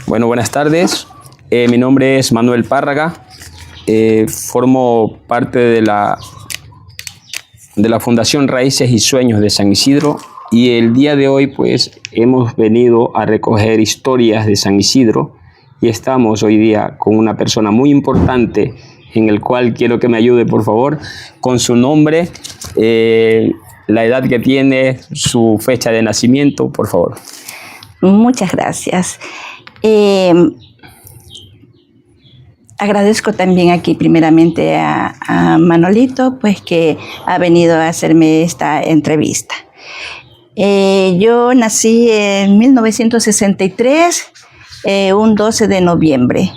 Bueno, buenas tardes. Mi nombre es Manuel Párraga. Formo parte de la Fundación Raíces y Sueños de San Isidro, y el día de hoy pues hemos venido a recoger historias de San Isidro, y estamos hoy día con una persona muy importante en el cual quiero que me ayude, por favor, con su nombre, la edad que tiene, su fecha de nacimiento, por favor. Muchas gracias. Agradezco también aquí primeramente a Manolito, pues que ha venido a hacerme esta entrevista. Yo nací en 1963, un 12 de noviembre.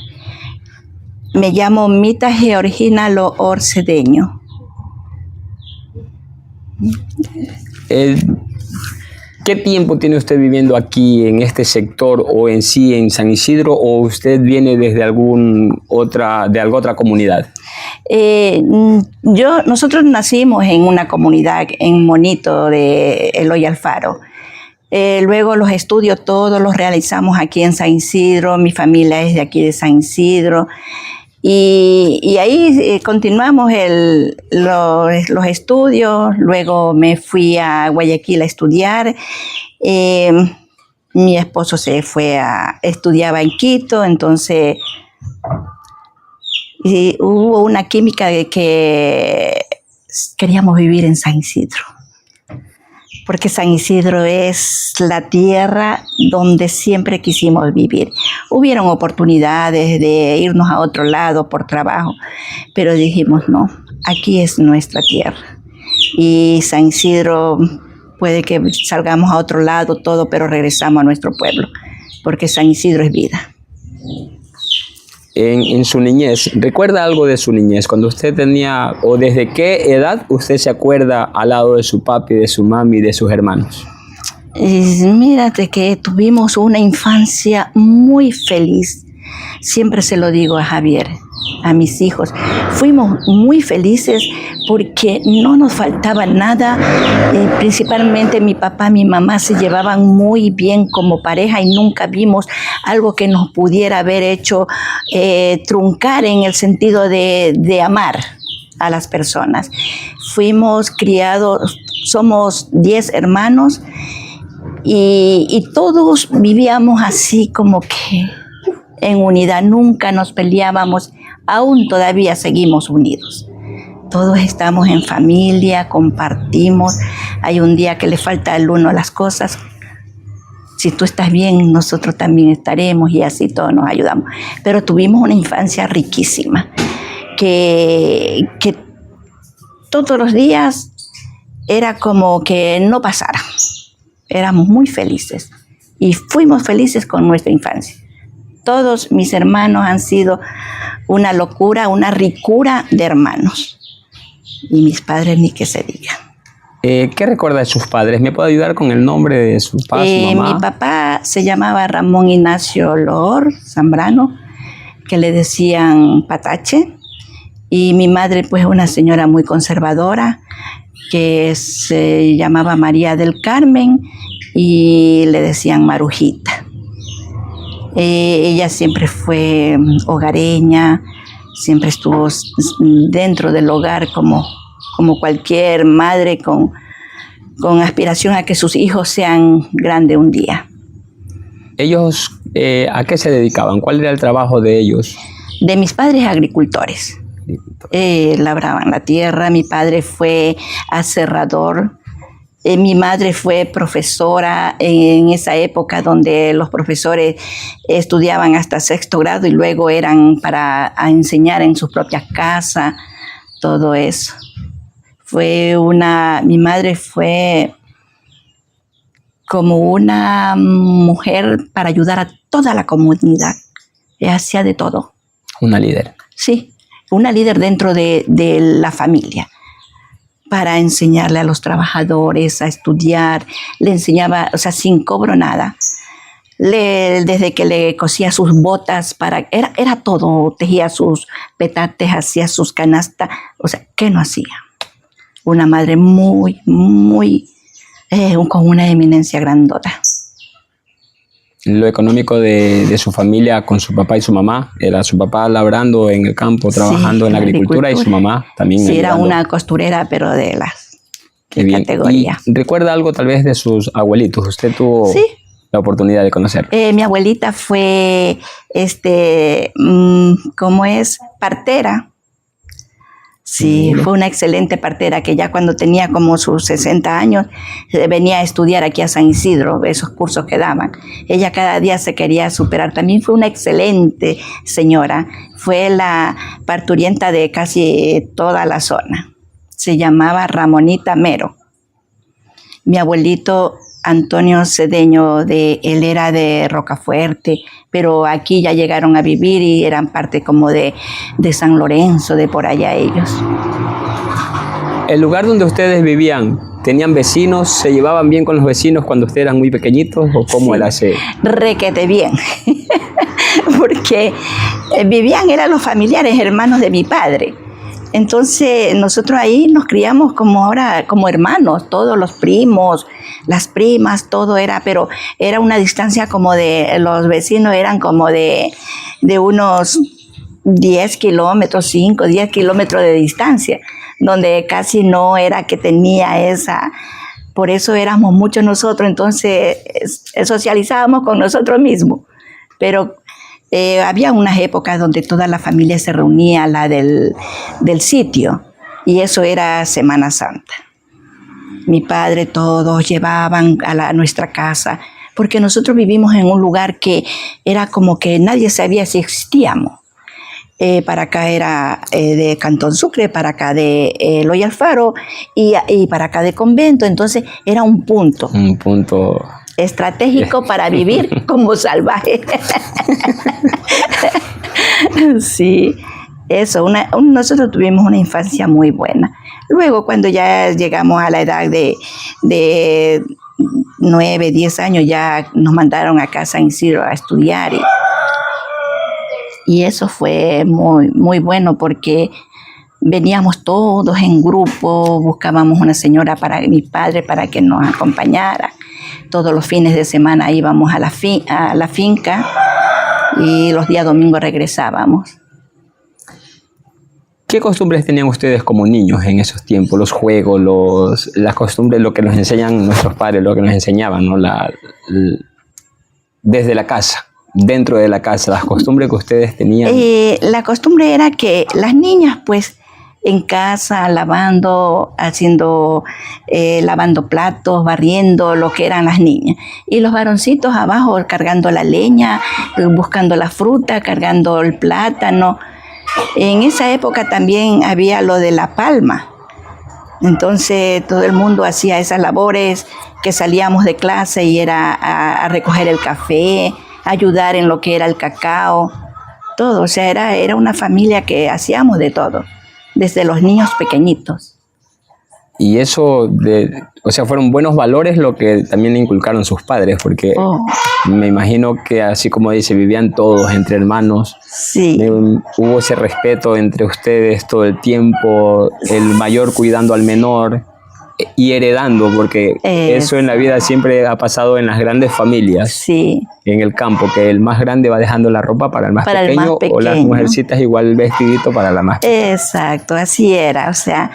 Me llamo Mita Georgina Loor Cedeño. ¿Qué tiempo tiene usted viviendo aquí en este sector o en sí en San Isidro, o usted viene desde alguna otra comunidad? Nosotros nacimos en una comunidad en Monito de Eloy Alfaro. Luego los estudios todos los realizamos aquí en San Isidro. Mi familia es de aquí de San Isidro. Y ahí continuamos los estudios. Luego me fui a Guayaquil a estudiar. Mi esposo estudiaba en Quito, entonces hubo una química de que queríamos vivir en San Isidro, porque San Isidro es la tierra donde siempre quisimos vivir. Hubieron oportunidades de irnos a otro lado por trabajo, pero dijimos no, aquí es nuestra tierra. Y San Isidro, puede que salgamos a otro lado todo, pero regresamos a nuestro pueblo, porque San Isidro es vida. En su niñez, ¿recuerda algo de su niñez? Cuando usted tenía, o desde qué edad usted se acuerda al lado de su papi, de su mami y de sus hermanos? Mírate que tuvimos una infancia muy feliz. Siempre se lo digo a Javier, a mis hijos. Fuimos muy felices porque no nos faltaba nada. Principalmente mi papá y mi mamá se llevaban muy bien como pareja y nunca vimos algo que nos pudiera haber hecho truncar en el sentido de amar a las personas. Fuimos criados, somos 10 hermanos y todos vivíamos así como que en unidad, nunca nos peleábamos, aún todavía seguimos unidos. Todos estamos en familia, compartimos. Hay un día que le falta al uno las cosas. Si tú estás bien, nosotros también estaremos, y así todos nos ayudamos. Pero tuvimos una infancia riquísima, que todos los días era como que no pasara. Éramos muy felices y fuimos felices con nuestra infancia. Todos mis hermanos han sido una locura, una ricura de hermanos. Y mis padres ni que se digan. ¿Qué recuerda de sus padres? ¿Me puede ayudar con el nombre de su papá, su mamá? Mi papá se llamaba Ramón Ignacio Loor Zambrano, que le decían Patache. Y mi madre, pues, una señora muy conservadora, que se llamaba María del Carmen, y le decían Marujita. Ella siempre fue hogareña, siempre estuvo dentro del hogar como cualquier madre con aspiración a que sus hijos sean grandes un día. ¿Ellos a qué se dedicaban? ¿Cuál era el trabajo de ellos? De mis padres, agricultores. Labraban la tierra. Mi padre fue aserrador. Mi madre fue profesora en esa época donde los profesores estudiaban hasta 6º grado y luego eran para enseñar en sus propias casas, todo eso. Mi madre fue como una mujer para ayudar a toda la comunidad. Ella hacía de todo. Una líder. Sí, una líder dentro de la familia, para enseñarle a los trabajadores a estudiar. Le enseñaba, o sea, sin cobro nada. Desde que le cosía sus botas, era todo, tejía sus petates, hacía sus canastas, o sea, ¿qué no hacía? Una madre muy, muy, con una eminencia grandota. lo económico de su familia con su papá y su mamá? ¿Era su papá labrando en el campo, trabajando Sí, en la agricultura y su mamá también Sí, era ayudando? una costurera, pero de las Qué de bien. categoría. ¿Y recuerda algo tal vez de sus abuelitos? ¿Usted tuvo Sí, la oportunidad de conocer? mi abuelita fue, ¿cómo es? Partera. Sí, Mire. fue una excelente partera que ya cuando tenía como sus 60 años venía a estudiar aquí a San Isidro, esos cursos que daban. Ella cada día se quería superar. También fue una excelente señora. Fue la parturienta de casi toda la zona. Se llamaba Ramonita Mero. Mi abuelito Antonio Cedeño, él era de Rocafuerte, pero aquí ya llegaron a vivir y eran parte como de San Lorenzo, de por allá ellos. ¿El lugar donde ustedes vivían, tenían vecinos? ¿Se llevaban bien con los vecinos cuando ustedes eran muy pequeñitos? ¿O cómo Sí, era ese? requete bien, porque eran los familiares hermanos de mi padre. Entonces nosotros ahí nos criamos como ahora, como hermanos, todos los primos, las primas, todo era, pero era una distancia como los vecinos eran como de unos 10 kilómetros, 5, 10 kilómetros de distancia, donde casi no era que tenía por eso éramos muchos nosotros, entonces socializábamos con nosotros mismos, pero había unas épocas donde toda la familia se reunía, la del sitio, y eso era Semana Santa. Mi padre, todos llevaban a nuestra casa, porque nosotros vivimos en un lugar que era como que nadie sabía si existíamos. Para acá era de Cantón Sucre, para acá de Eloy Alfaro y para acá de Convento, entonces era un punto. Un punto Estratégico para vivir como salvaje. Sí, eso, nosotros tuvimos una infancia muy buena. Luego, cuando ya llegamos a la edad de 9, 10 años, ya nos mandaron acá a San Isidro a estudiar y eso fue muy, muy bueno porque veníamos todos en grupo, buscábamos una señora para mi padre para que nos acompañara. Todos los fines de semana íbamos a la finca y los días domingos regresábamos. ¿Qué costumbres tenían ustedes como niños en esos tiempos? Los juegos, las costumbres, lo que nos enseñan nuestros padres, lo que nos enseñaban, ¿no? Desde la casa, dentro de la casa, las costumbres que ustedes tenían. La costumbre era que las niñas, pues, en casa, lavando platos, barriendo, lo que eran las niñas. Y los varoncitos abajo cargando la leña, buscando la fruta, cargando el plátano. En esa época también había lo de la palma. Entonces todo el mundo hacía esas labores, que salíamos de clase y era a recoger el café, ayudar en lo que era el cacao, todo. O sea, era una familia que hacíamos de todo, desde los niños pequeñitos. Y eso, fueron buenos valores lo que también inculcaron sus padres, porque me imagino que así como dice, vivían todos entre hermanos. Sí. Hubo ese respeto entre ustedes todo el tiempo, el mayor cuidando al menor y heredando, porque eso en la vida siempre ha pasado en las grandes familias. Sí. En el campo, que el más grande va dejando la ropa para el más pequeño, o las mujercitas igual el vestidito para la más pequeña. Exacto, así era, o sea,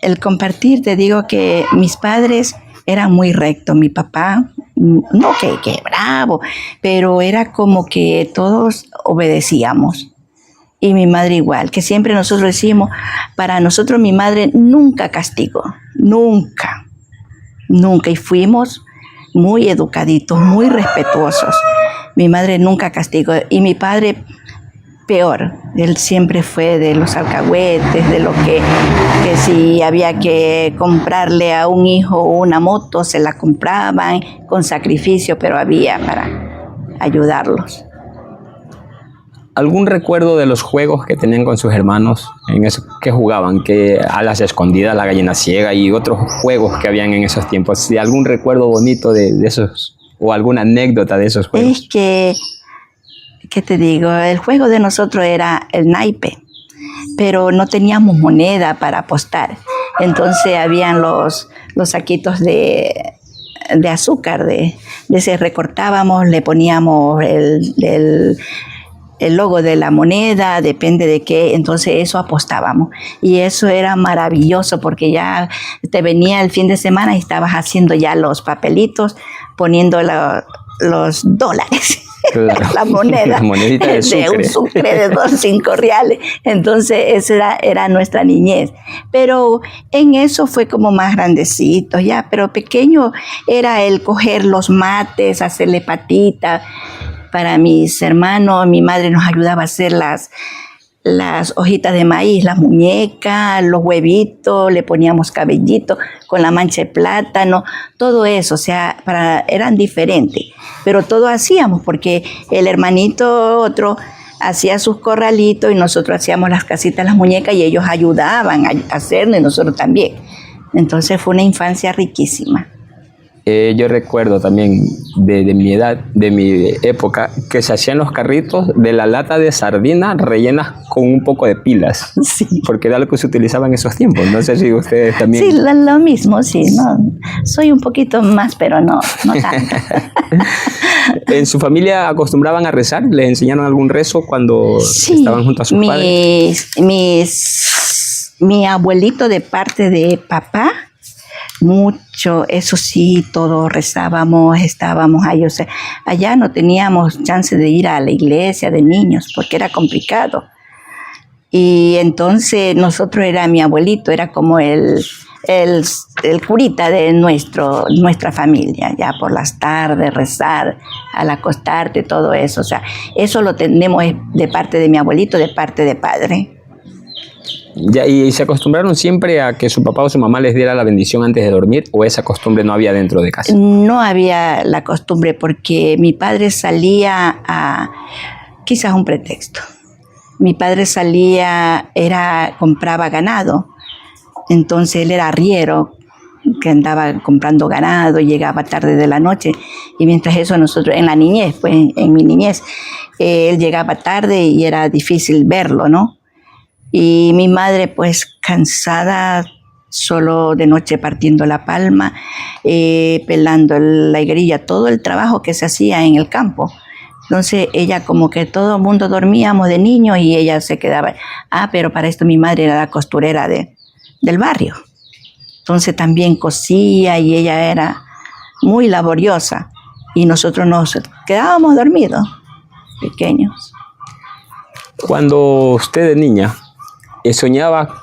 el compartir, te digo que mis padres eran muy rectos, mi papá, no que bravo, pero era como que todos obedecíamos. Y mi madre igual, que siempre nosotros decimos, para nosotros mi madre nunca castigó, nunca, y fuimos muy educaditos, muy respetuosos. Mi madre nunca castigó y mi padre peor, él siempre fue de los alcahuetes, de lo que si había que comprarle a un hijo una moto, se la compraban con sacrificio, pero había para ayudarlos. ¿Algún recuerdo de los juegos que tenían con sus hermanos? En eso que jugaban, que a las escondidas, la gallina ciega y otros juegos que habían en esos tiempos. ¿Algún recuerdo bonito de esos o alguna anécdota de esos juegos? Es que, ¿qué te digo? El juego de nosotros era el naipe, pero no teníamos moneda para apostar. Entonces habían los saquitos de de azúcar, de ese recortábamos, le poníamos el logo de la moneda, depende de qué, entonces eso apostábamos. Y eso era maravilloso porque ya te venía el fin de semana y estabas haciendo ya los papelitos, poniendo los dólares. Claro. La moneda, la monedita de sucre. Un sucre de 5 reales. Entonces esa era nuestra niñez. Pero en eso fue como más grandecito ya, pero pequeño era el coger los mates, hacerle patita. Para mis hermanos, mi madre nos ayudaba a hacer las hojitas de maíz, las muñecas, los huevitos, le poníamos cabellito con la mancha de plátano, todo eso, o sea, eran diferentes, pero todo hacíamos porque el hermanito otro hacía sus corralitos y nosotros hacíamos las casitas, las muñecas y ellos ayudaban a hacerlo y nosotros también. Entonces fue una infancia riquísima. Yo recuerdo también de mi edad, de mi época, que se hacían los carritos de la lata de sardina rellenas con un poco de pilas. Sí. Porque era lo que se utilizaba en esos tiempos. No sé si ustedes también... Sí, lo mismo, sí. No, soy un poquito más, pero no tanto. ¿En su familia acostumbraban a rezar? ¿Les enseñaron algún rezo cuando estaban junto a sus padres? Mi abuelito de parte de papá, mucho, eso sí, todos rezábamos, estábamos ahí, o sea, allá no teníamos chance de ir a la iglesia de niños porque era complicado. Y entonces mi abuelito era como el curita de nuestra familia, ya por las tardes, rezar, al acostarte, todo eso, o sea, eso lo tenemos de parte de mi abuelito, de parte de padre. Ya, ¿y se acostumbraron siempre a que su papá o su mamá les diera la bendición antes de dormir o esa costumbre no había dentro de casa? No había la costumbre porque mi padre salía quizás un pretexto. Mi padre compraba ganado, entonces él era arriero, que andaba comprando ganado y llegaba tarde de la noche. Y mientras eso nosotros, en la niñez, pues en mi niñez, él llegaba tarde y era difícil verlo, ¿no? Y mi madre, pues cansada, solo de noche partiendo la palma, pelando la higuerilla, todo el trabajo que se hacía en el campo. Entonces ella como que todo el mundo dormíamos de niño y ella se quedaba. Pero para esto mi madre era la costurera del barrio. Entonces también cosía y ella era muy laboriosa. Y nosotros nos quedábamos dormidos, pequeños. Cuando usted de niña soñaba,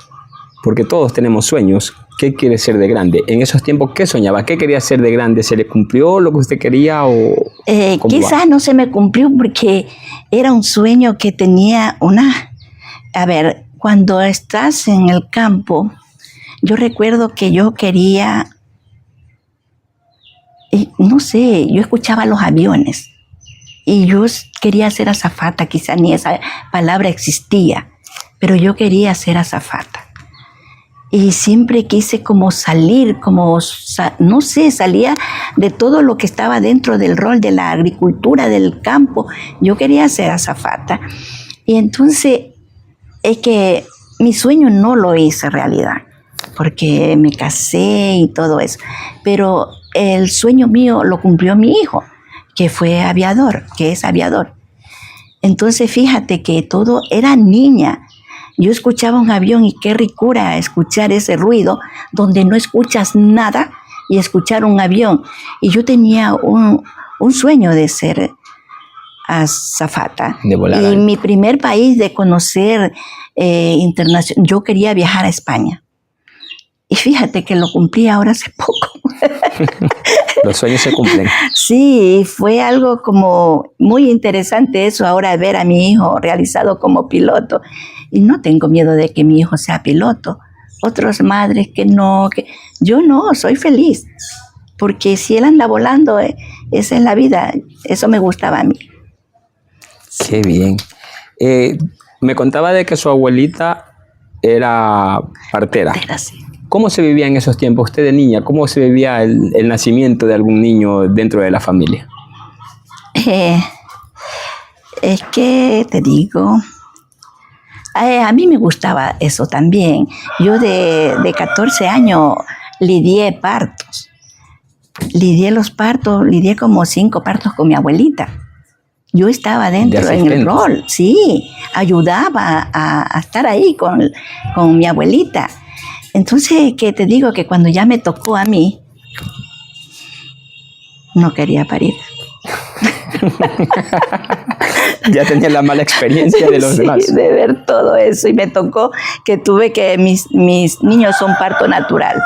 porque todos tenemos sueños, ¿qué quiere ser de grande? En esos tiempos, ¿qué soñaba? ¿Qué quería ser de grande? ¿Se le cumplió lo que usted quería o quizás no se me cumplió porque era un sueño que tenía A ver, cuando estás en el campo, yo recuerdo que yo quería, no sé, yo escuchaba los aviones y yo quería ser azafata, quizás ni esa palabra existía, pero yo quería ser azafata. Y siempre quise como salir, no sé, salía de todo lo que estaba dentro del rol de la agricultura, del campo. Yo quería ser azafata. Y entonces es que mi sueño no lo hice realidad, porque me casé y todo eso. Pero el sueño mío lo cumplió mi hijo, que es aviador. Entonces fíjate que todo era niña. Yo escuchaba un avión y qué ricura escuchar ese ruido donde no escuchas nada y escuchar un avión. Y yo tenía un sueño de ser azafata. De volar. Y mi primer país de conocer internacional, yo quería viajar a España. Y fíjate que lo cumplí ahora hace poco. Los sueños se cumplen. Sí, fue algo como muy interesante eso, ahora ver a mi hijo realizado como piloto. Y no tengo miedo de que mi hijo sea piloto. Otras madres que no, yo no, soy feliz. Porque si él anda volando, esa es la vida. Eso me gustaba a mí. Qué bien. Me contaba de que su abuelita era partera. Sí. ¿Cómo se vivía en esos tiempos, usted de niña? ¿Cómo se vivía el nacimiento de algún niño dentro de la familia? Es que te digo, a mí me gustaba eso también. Yo de 14 años lidié partos. lidié los partos, lidié como 5 partos con mi abuelita. Yo estaba dentro en el rol, sí, ayudaba a estar ahí con mi abuelita. Entonces, que te digo que cuando ya me tocó a mí, no quería parir. Ya tenía la mala experiencia de los demás. Sí, de ver todo eso. Y me tocó que mis niños son parto natural.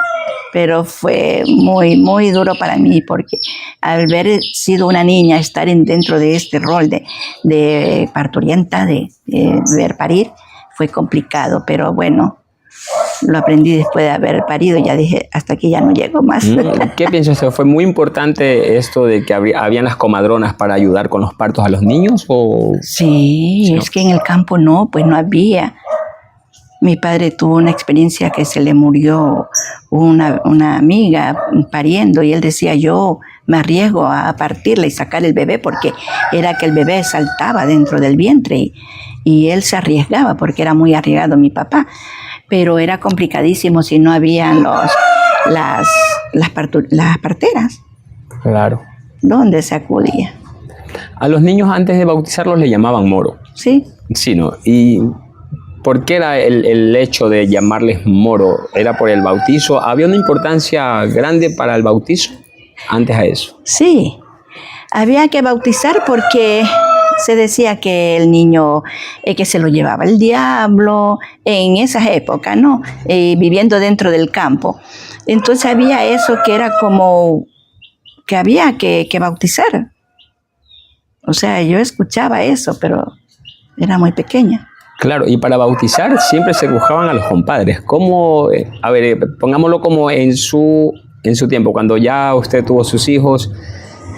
Pero fue muy, muy duro para mí porque al haber sido una niña, estar dentro de este rol de parturienta, de ver parir, fue complicado. Pero bueno, lo aprendí después de haber parido. Ya dije, hasta aquí ya no llego más. ¿Qué piensas? ¿Fue muy importante esto de que habían las comadronas para ayudar con los partos a los niños? ¿O? Sí, no? Es que en el campo no había. Mi padre tuvo una experiencia que se le murió una amiga pariendo y él decía, yo me arriesgo a partirla y sacar el bebé porque era que el bebé saltaba dentro del vientre y él se arriesgaba porque era muy arriesgado mi papá, pero era complicadísimo si no habían las parteras. Claro. ¿Dónde se acudía? A los niños antes de bautizarlos le llamaban moro. Sí. Sí, ¿no? Y ¿por qué era el hecho de llamarles moro? ¿Era por el bautizo? ¿Había una importancia grande para el bautizo antes a eso? Sí, había que bautizar porque se decía que el niño que se lo llevaba el diablo en esas épocas, ¿no? Viviendo dentro del campo. Entonces había eso que era como que había que bautizar. O sea, yo escuchaba eso, pero era muy pequeña. Claro, y para bautizar siempre se buscaban a los compadres. ¿Cómo? A ver, pongámoslo como en su tiempo, cuando ya usted tuvo sus hijos,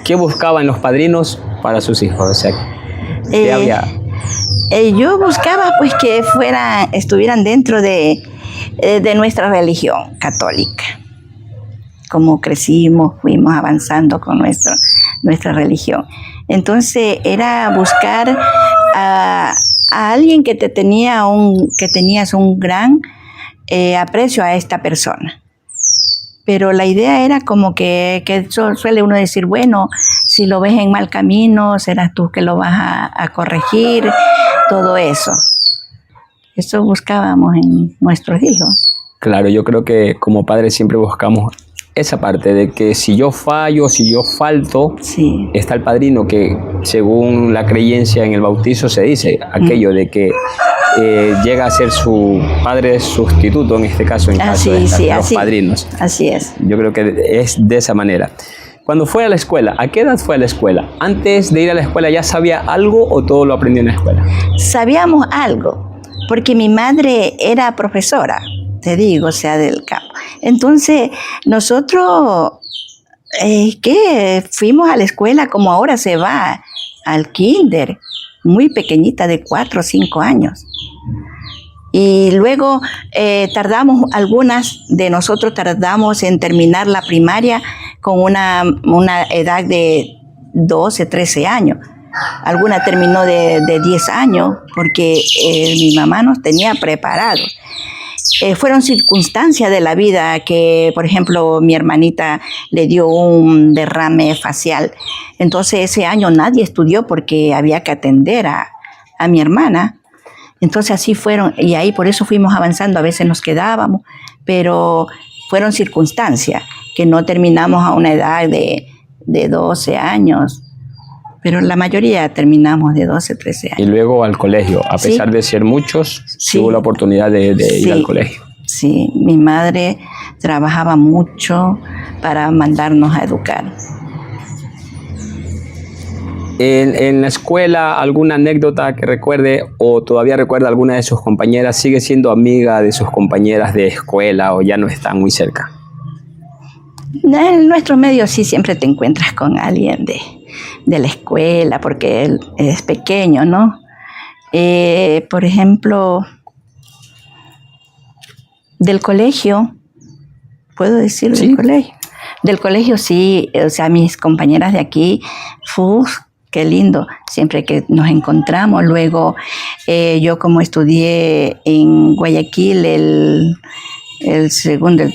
¿qué buscaban los padrinos para sus hijos? O sea, ¿qué había? Yo buscaba pues que estuvieran dentro de nuestra religión católica. Como crecimos, fuimos avanzando con nuestra religión. Entonces era buscar a alguien que tenías un gran aprecio a esta persona. Pero la idea era como que suele uno decir, bueno, si lo ves en mal camino, serás tú que lo vas a corregir, todo eso. Eso buscábamos en nuestros hijos. Claro, yo creo que como padres siempre buscamos esa parte de que si yo fallo, si yo falto, sí, está el padrino que según la creencia en el bautizo se dice aquello de que llega a ser su padre sustituto en este caso, en caso de los padrinos. Así es. Yo creo que es de esa manera. Cuando fue a la escuela, ¿a qué edad fue a la escuela? ¿Antes de ir a la escuela ya sabía algo o todo lo aprendió en la escuela? Sabíamos algo, porque mi madre era profesora, te digo, o sea, del campo. Entonces, nosotros fuimos a la escuela como ahora se va al kinder, muy pequeñita, de 4 o 5 años. Y luego algunas de nosotros tardamos en terminar la primaria con una edad de 12, 13 años. Alguna terminó de 10 años porque mi mamá nos tenía preparados. Fueron circunstancias de la vida que, por ejemplo, mi hermanita le dio un derrame facial. Entonces ese año nadie estudió porque había que atender a mi hermana. Entonces así fueron, y ahí por eso fuimos avanzando, a veces nos quedábamos, pero fueron circunstancias que no terminamos a una edad de 12 años, pero la mayoría terminamos de 12, 13 años. Y luego al colegio, a pesar de ser muchos, tuvo la oportunidad de ir al colegio. Sí, mi madre trabajaba mucho para mandarnos a educar. En la escuela, ¿alguna anécdota que recuerde o todavía recuerda alguna de sus compañeras? ¿Sigue siendo amiga de sus compañeras de escuela o ya no está muy cerca? En nuestro medio sí siempre te encuentras con alguien de la escuela porque él es pequeño, ¿no? Por ejemplo, del colegio, ¿puedo decir del colegio? Del colegio sí, o sea, mis compañeras de aquí, qué lindo, siempre que nos encontramos. Luego, yo como estudié en Guayaquil el segundo, el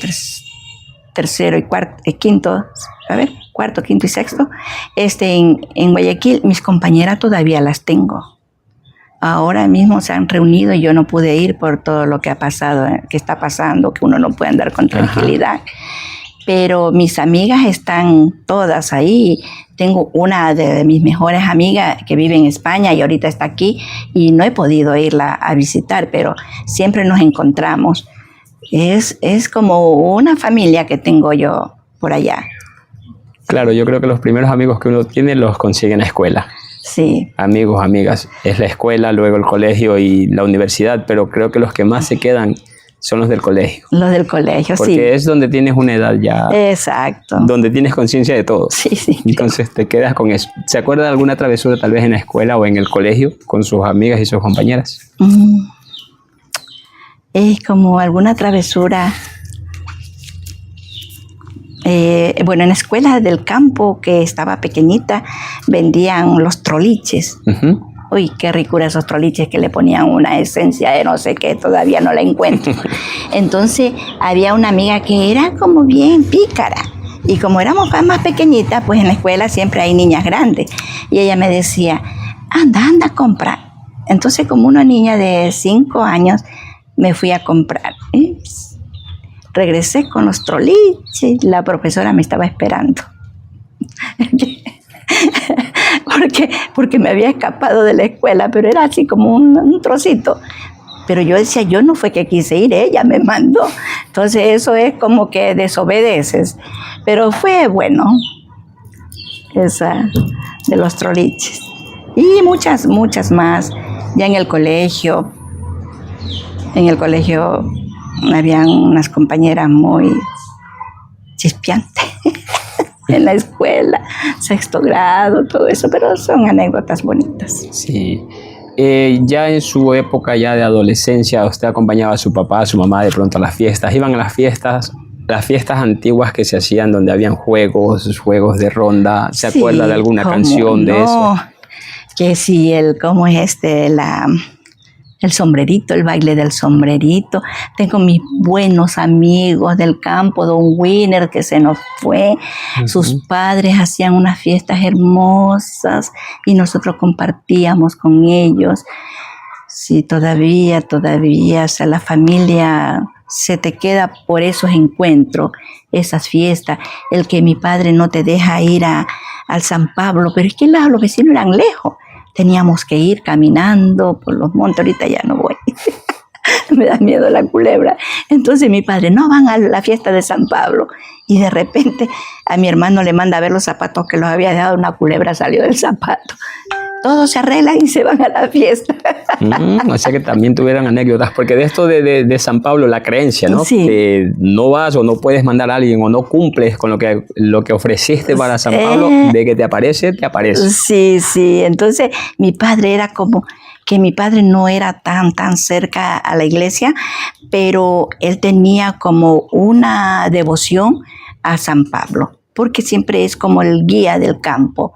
tercero y quinto, a ver, cuarto, quinto y sexto, en Guayaquil, mis compañeras todavía las tengo. Ahora mismo se han reunido y yo no pude ir por todo lo que ha pasado, que está pasando, que uno no puede andar con tranquilidad. Ajá. Pero mis amigas están todas ahí. Tengo una de mis mejores amigas que vive en España y ahorita está aquí y no he podido irla a visitar, pero siempre nos encontramos. Es como una familia que tengo yo por allá. Claro, yo creo que los primeros amigos que uno tiene los consigue en la escuela. Sí. Amigos, amigas, es la escuela, luego el colegio y la universidad, pero creo que los que más se quedan son los del colegio. Los del colegio, porque sí. Porque es donde tienes una edad ya. Exacto. Donde tienes conciencia de todo. Sí, sí. Entonces te quedas con eso. ¿Se acuerda de alguna travesura tal vez en la escuela o en el colegio con sus amigas y sus compañeras? Es como alguna travesura. Bueno, en la escuela del campo, que estaba pequeñita, vendían los troliches. Uh-huh. Uy, qué ricura esos troliches que le ponían una esencia de no sé qué, todavía no la encuentro. Entonces, había una amiga que era como bien pícara. Y como éramos más pequeñitas, pues en la escuela siempre hay niñas grandes. Y ella me decía, anda a comprar. Entonces, como una niña de 5 años, me fui a comprar. Regresé con los troliches, la profesora me estaba esperando. porque me había escapado de la escuela, pero era así como un trocito. Pero yo decía, yo no fue que quise ir, ella me mandó. Entonces eso es como que desobedeces. Pero fue bueno, esa de los troliches. Y muchas más. Ya en el colegio habían unas compañeras muy chispeantes en la escuela, 6º grado, todo eso, pero son anécdotas bonitas. Sí. Ya en su época ya de adolescencia, usted acompañaba a su papá, a su mamá de pronto a las fiestas. Iban a las fiestas antiguas que se hacían donde habían juegos de ronda. ¿Se acuerda de alguna canción de eso? Que sí, ¿cómo es el sombrerito, el baile del sombrerito? Tengo mis buenos amigos del campo, don Wiener, que se nos fue. Uh-huh. Sus padres hacían unas fiestas hermosas y nosotros compartíamos con ellos. Sí, todavía, o sea, la familia se te queda por esos encuentros, esas fiestas. El que mi padre no te deja ir al San Pablo, pero es que los vecinos eran lejos. Teníamos que ir caminando por los montes, ahorita ya no voy. Me da miedo la culebra. Entonces mi padre, no van a la fiesta de San Pablo. Y de repente a mi hermano le manda a ver los zapatos que los había dejado, una culebra salió del zapato. Todos se arreglan y se van a la fiesta. O sea que también tuvieran anécdotas, porque de esto de San Pablo, la creencia, ¿no? Sí. Que no vas o no puedes mandar a alguien o no cumples con lo que ofreciste para San Pablo, de que te aparece, te aparece. Sí. Entonces mi padre era como que mi padre no era tan cerca a la iglesia, pero él tenía como una devoción a San Pablo, porque siempre es como el guía del campo.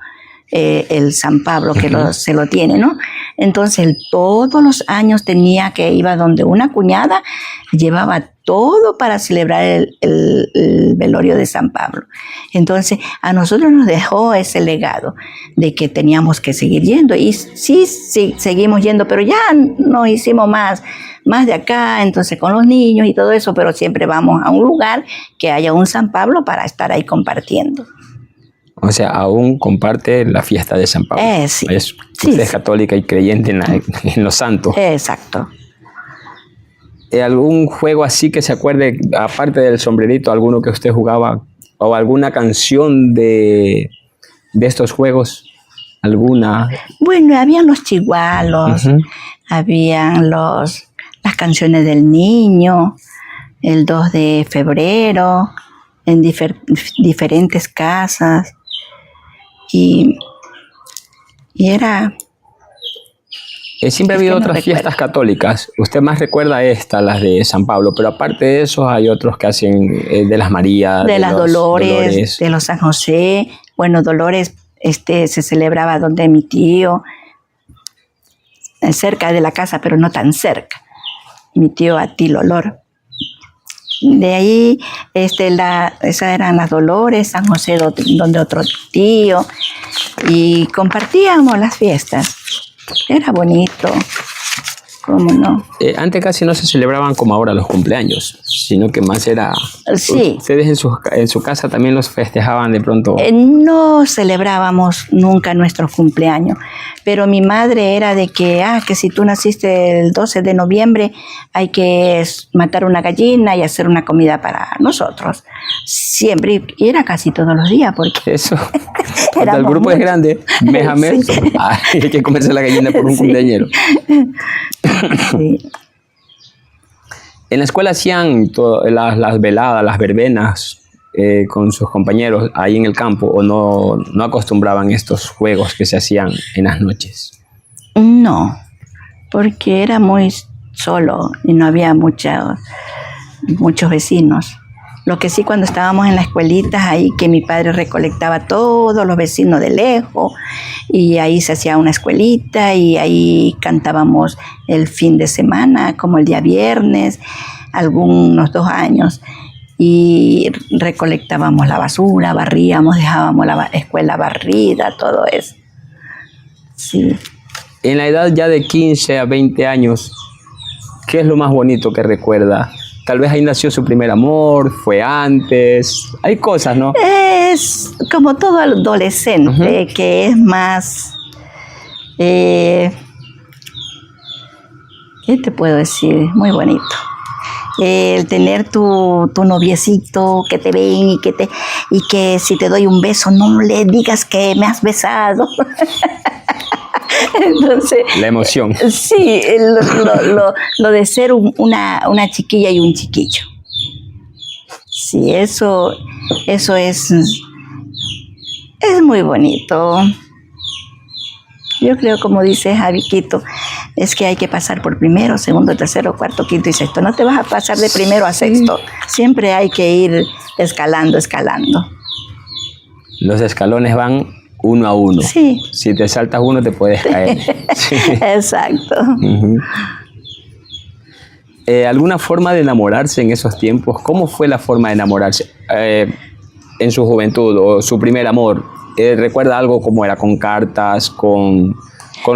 El San Pablo que se lo tiene, ¿no? Entonces él todos los años iba donde una cuñada, llevaba todo para celebrar el velorio de San Pablo. Entonces a nosotros nos dejó ese legado de que teníamos que seguir yendo, y sí, seguimos yendo, pero ya no hicimos más de acá, entonces con los niños y todo eso, pero siempre vamos a un lugar que haya un San Pablo para estar ahí compartiendo. O sea, aún comparte la fiesta de San Pablo. Sí. Usted es católica y creyente en los santos. Exacto. ¿Algún juego así que se acuerde, aparte del sombrerito, alguno que usted jugaba? ¿O alguna canción de estos juegos? ¿Alguna? Bueno, habían los chigualos, uh-huh. Habían las canciones del niño, el 2 de febrero, en diferentes casas. Y era... Siempre ha habido otras fiestas católicas. Usted más recuerda las de San Pablo, pero aparte de eso hay otros que hacen de las Marías, de las Dolores, de los San José. Bueno, Dolores se celebraba donde mi tío, cerca de la casa, pero no tan cerca. Mi tío Atil Olor. De ahí, esas eran las Dolores, San José, donde otro tío, y compartíamos las fiestas. Era bonito, ¿cómo no? Antes casi no se celebraban como ahora los cumpleaños, sino que más era... Sí. Ustedes en su casa también los festejaban de pronto. No celebrábamos nunca nuestros cumpleaños, pero mi madre era de que si tú naciste el 12 de noviembre, hay que matar una gallina y hacer una comida para nosotros. Siempre, y era casi todos los días, porque... Eso, cuando el grupo es grande, mes a mes, sí. Hay que comerse la gallina por un cumpleañero. Sí. En la escuela hacían las veladas, las verbenas con sus compañeros ahí en el campo, o no acostumbraban estos juegos que se hacían en las noches. No, porque era muy solo y no había muchos vecinos. Lo que sí, cuando estábamos en la escuelita, ahí que mi padre recolectaba a todos los vecinos de lejos, y ahí se hacía una escuelita y ahí cantábamos el fin de semana, como el día viernes, algunos 2 años, y recolectábamos la basura, barríamos, dejábamos la escuela barrida, todo eso. Sí. En la edad ya de 15 a 20 años, ¿qué es lo más bonito que recuerda? Tal vez ahí nació su primer amor, fue antes, hay cosas, ¿no? Es como todo adolescente, que es más, ¿qué te puedo decir? Muy bonito. El tener tu noviecito que te ven y que si te doy un beso no le digas que me has besado. Entonces, la emoción. Sí, lo de ser una chiquilla y un chiquillo. Sí, eso es muy bonito. Yo creo, como dice Javiquito, es que hay que pasar por primero, segundo, tercero, cuarto, quinto y sexto. No te vas a pasar de primero a sexto. Siempre hay que ir escalando. Los escalones van uno a uno. Sí. Si te saltas uno, te puedes caer. Sí. Exacto. ¿Alguna forma de enamorarse en esos tiempos? ¿Cómo fue la forma de enamorarse en su juventud o su primer amor? ¿Recuerda algo como era con cartas, con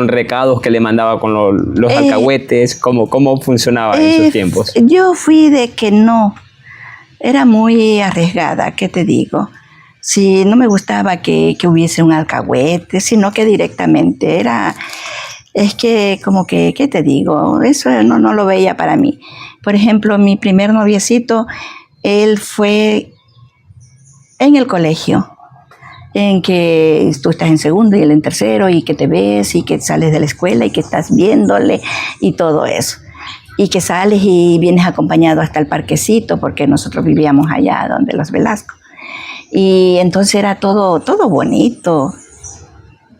recados que le mandaba con los alcahuetes? ¿Cómo funcionaba en esos tiempos? Yo fui de que no. Era muy arriesgada, ¿qué te digo? Si no me gustaba que hubiese un alcahuete, sino que directamente es que como que, ¿qué te digo? Eso no lo veía para mí. Por ejemplo, mi primer noviecito, él fue en el colegio, en que tú estás en segundo y él en tercero, y que te ves y que sales de la escuela y que estás viéndole y todo eso. Y que sales y vienes acompañado hasta el parquecito, porque nosotros vivíamos allá donde los Velasco. Y entonces era todo bonito.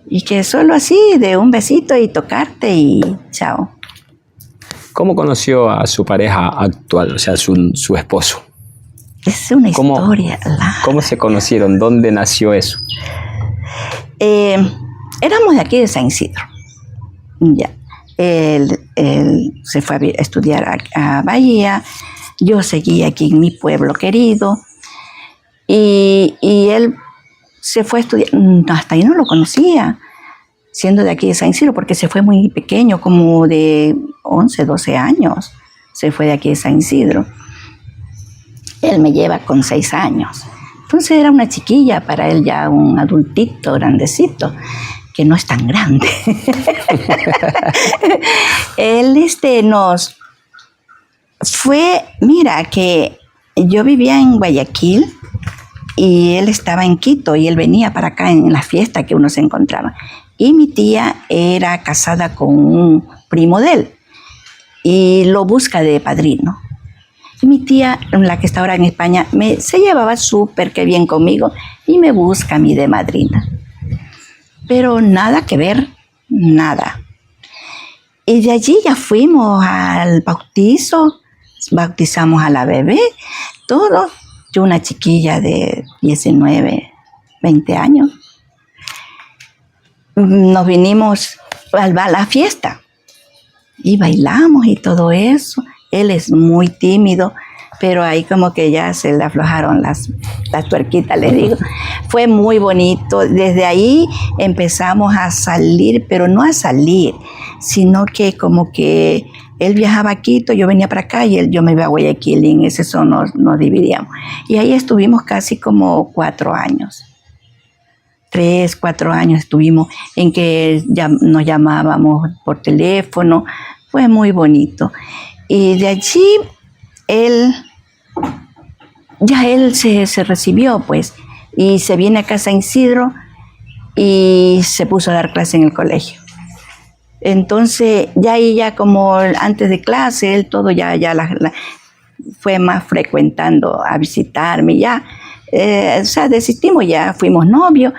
Y que solo así, de un besito y tocarte y chao. ¿Cómo conoció a su pareja actual, o sea, su esposo? Es una historia. ¿Cómo se conocieron? ¿Dónde nació eso? Éramos de aquí de San Isidro. Ya. Él se fue a estudiar a Bahía. Yo seguí aquí en mi pueblo querido. Y él se fue a estudiar. Hasta ahí no lo conocía, siendo de aquí de San Isidro, porque se fue muy pequeño, como de 11, 12 años. Se fue de aquí de San Isidro. Él me lleva con 6 años. Entonces era una chiquilla, para él ya un adultito, grandecito, que no es tan grande. Él nos fue, mira, que yo vivía en Guayaquil y él estaba en Quito y él venía para acá en la fiesta que uno se encontraba. Y mi tía era casada con un primo de él y lo busca de padrino. Mi tía, la que está ahora en España, se llevaba súper que bien conmigo y me busca a mí de madrina. Pero nada que ver, nada. Y de allí ya fuimos al bautizo, bautizamos a la bebé, todo. Yo una chiquilla de 19, 20 años. Nos vinimos a la fiesta y bailamos y todo eso. Él es muy tímido, pero ahí como que ya se le aflojaron las tuerquitas, les digo. Fue muy bonito. Desde ahí empezamos a salir, pero no a salir, sino que como que él viajaba a Quito, yo venía para acá y yo me iba a Guayaquil, y en ese son nos dividíamos. Y ahí estuvimos casi como 4 años. 3, 4 años estuvimos en que ya nos llamábamos por teléfono. Fue muy bonito. Y de allí él se recibió, pues, y se viene acá a San Isidro y se puso a dar clase en el colegio. Entonces, ya ahí, ya como antes de clase, él todo ya fue más frecuentando a visitarme, ya, o sea, desistimos, ya fuimos novios,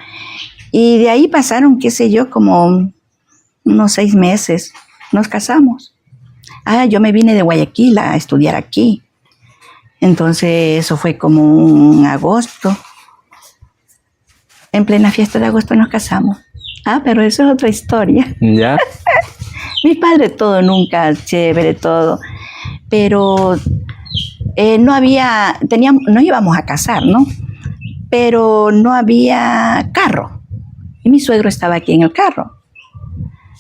y de ahí pasaron, qué sé yo, como unos 6 meses, nos casamos. Yo me vine de Guayaquil a estudiar aquí. Entonces, eso fue como un agosto. En plena fiesta de agosto nos casamos. Pero eso es otra historia. ¿Ya? Mi padre todo, nunca chévere, todo. Pero no íbamos a casar, ¿no? Pero no había carro. Y mi suegro estaba aquí en el carro.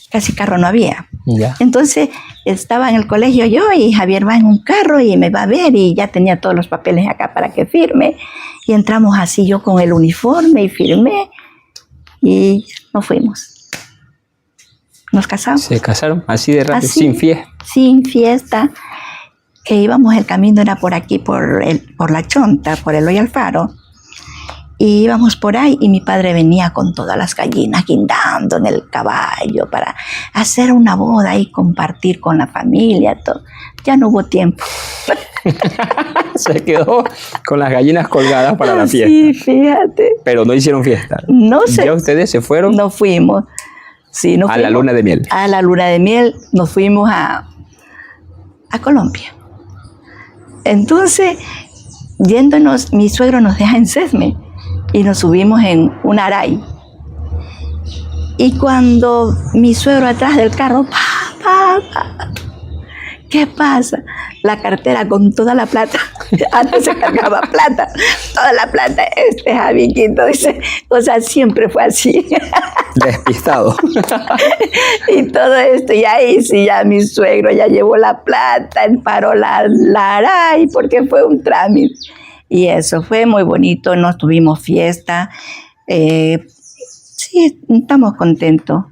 Casi carro no había. Ya. Entonces estaba en el colegio yo y Javier va en un carro y me va a ver, y ya tenía todos los papeles acá para que firme. Y entramos así, yo con el uniforme, y firmé y nos fuimos. Nos casamos. Se casaron así de rápido, Así, sin fiesta. sin fiesta. Que íbamos, el camino era por aquí, por La Chonta, por Eloy Alfaro. Y íbamos por ahí y mi padre venía con todas las gallinas guindando en el caballo para hacer una boda y compartir con la familia, todo. Ya no hubo tiempo. Se quedó con las gallinas colgadas para la fiesta. Sí, fíjate. Pero no hicieron fiesta. No sé. ¿Ya ustedes se fueron? Nos fuimos. Sí, nos a fuimos la luna de miel. A la luna de miel nos fuimos a Colombia. Entonces, yéndonos, mi suegro nos deja en Sesme y nos subimos en un Aray. Y cuando mi suegro atrás del carro, ¿qué pasa? La cartera con toda la plata. Antes se cargaba plata, toda la plata. Javiquito dice, o sea, siempre fue así. Despistado. Y todo esto, y ahí sí, ya mi suegro ya llevó la plata, él paró la Aray, porque fue un trámite. Y eso fue muy bonito, nos tuvimos fiesta. Sí, estamos contentos.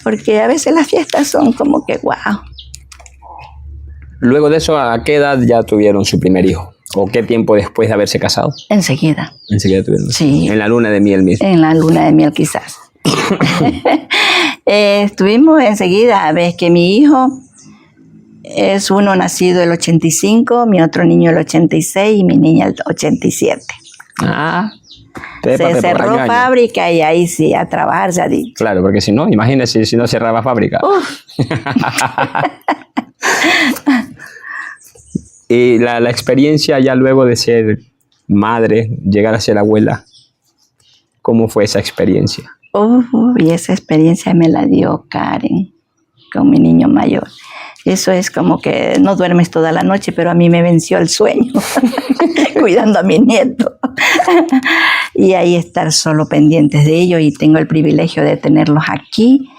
Porque a veces las fiestas son como que wow. Luego de eso, ¿a qué edad ya tuvieron su primer hijo? ¿O qué tiempo después de haberse casado? Enseguida. Enseguida tuvieron. Sí. En la luna de miel mismo. En la luna de miel quizás. Estuvimos enseguida, ves que mi hijo es uno nacido el 85, mi otro niño el 86 y mi niña el 87. Se cerró fábrica y ahí sí, a trabajar se ha dicho. Claro, porque si no, imagínese si no cerraba fábrica. Y la experiencia ya luego de ser madre, llegar a ser abuela, ¿cómo fue esa experiencia? Y esa experiencia me la dio Karen con mi niño mayor. Eso es como que no duermes toda la noche, pero a mí me venció el sueño cuidando a mi nieto. Y ahí estar solo pendientes de ellos, y tengo el privilegio de tenerlos aquí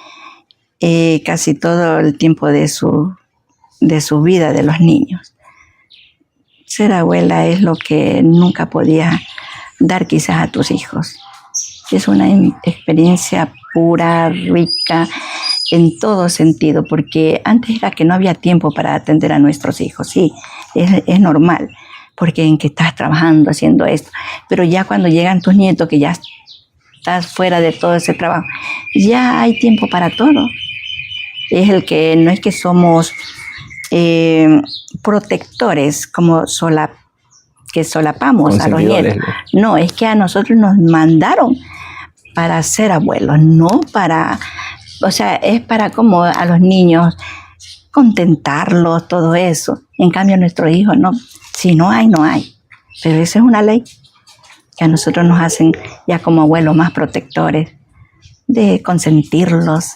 casi todo el tiempo de su vida, de los niños. Ser abuela es lo que nunca podías dar quizás a tus hijos. Es una experiencia pura, rica, en todo sentido, porque antes era que no había tiempo para atender a nuestros hijos. Sí, es normal, porque en que estás trabajando, haciendo esto, pero ya cuando llegan tus nietos, que ya estás fuera de todo ese trabajo, ya hay tiempo para todo. Es el que no es que somos protectores como que solapamos a los nietos. No, es que a nosotros nos mandaron para ser abuelos, no para, o sea, es para como a los niños contentarlos, todo eso. En cambio, nuestros hijos no, si no hay, no hay. Pero esa es una ley que a nosotros nos hacen ya como abuelos más protectores, de consentirlos.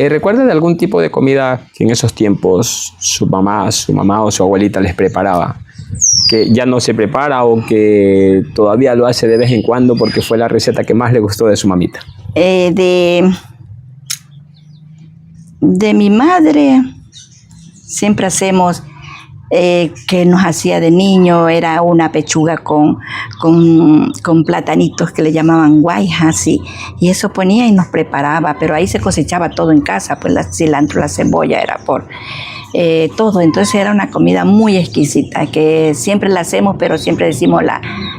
¿Recuerda de algún tipo de comida que en esos tiempos su mamá o su abuelita les preparaba? Que ya no se prepara o que todavía lo hace de vez en cuando porque fue la receta que más le gustó de su mamita. De mi madre siempre hacemos que nos hacía de niño, era una pechuga con platanitos que le llamaban guayjas, y eso ponía y nos preparaba, pero ahí se cosechaba todo en casa, pues el cilantro, la cebolla, era por todo. Entonces era una comida muy exquisita que siempre la hacemos, pero siempre decimos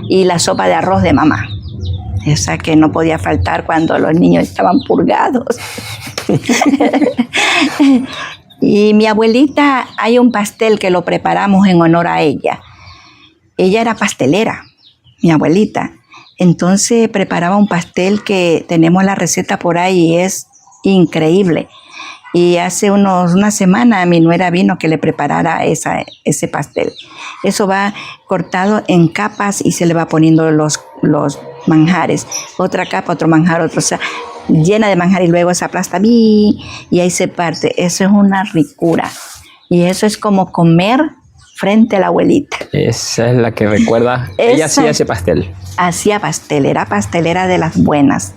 y la sopa de arroz de mamá, esa que no podía faltar cuando los niños estaban purgados. Y mi abuelita, hay un pastel que lo preparamos en honor a ella. Ella era pastelera, mi abuelita. Entonces preparaba un pastel que tenemos la receta por ahí y es increíble. Y hace una semana mi nuera vino que le preparara ese pastel. Eso va cortado en capas y se le va poniendo los manjares. Otra capa, otro manjar, otro, o sea, llena de manjar, y luego se aplasta y ahí se parte. Eso es una ricura. Y eso es como comer frente a la abuelita. Esa es la que recuerda. Ella sí hace pastel. Hacía pastel, era pastelera de las buenas,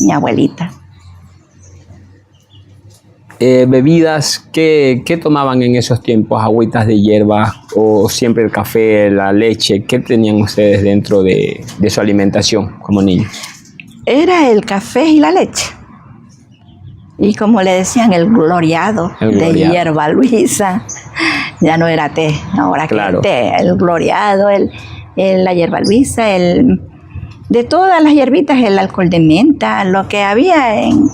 mi abuelita. Bebidas, ¿qué tomaban en esos tiempos? ¿Agüitas de hierba o siempre el café, la leche? ¿Qué tenían ustedes dentro de su alimentación como niños? Era el café y la leche. Y como le decían, el gloriado de hierba Luisa. Ya no era té, ahora claro. Que té, el gloriado, la hierba Luisa, de todas las hierbitas, el alcohol de menta, lo que había en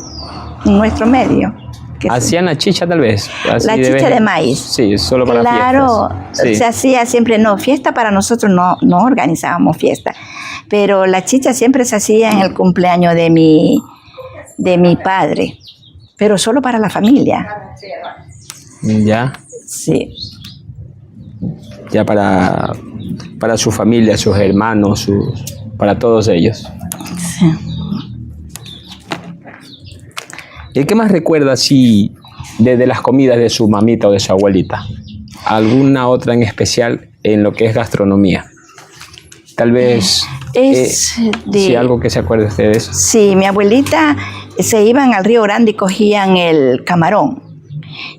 nuestro medio. ¿Hacían la chicha tal vez? La chicha de maíz. Sí, solo para fiestas. Claro, sí. Se hacía siempre, fiesta para nosotros no organizábamos fiesta, pero la chicha siempre se hacía en el cumpleaños de mi padre, pero solo para la familia. ¿Ya? Sí. Ya para su familia, sus hermanos, para todos ellos. Sí. ¿Y qué más recuerda así de las comidas de su mamita o de su abuelita? ¿Alguna otra en especial en lo que es gastronomía? Tal vez sí, algo que se acuerde usted de eso. Sí, mi abuelita se iban al Río Grande y cogían el camarón.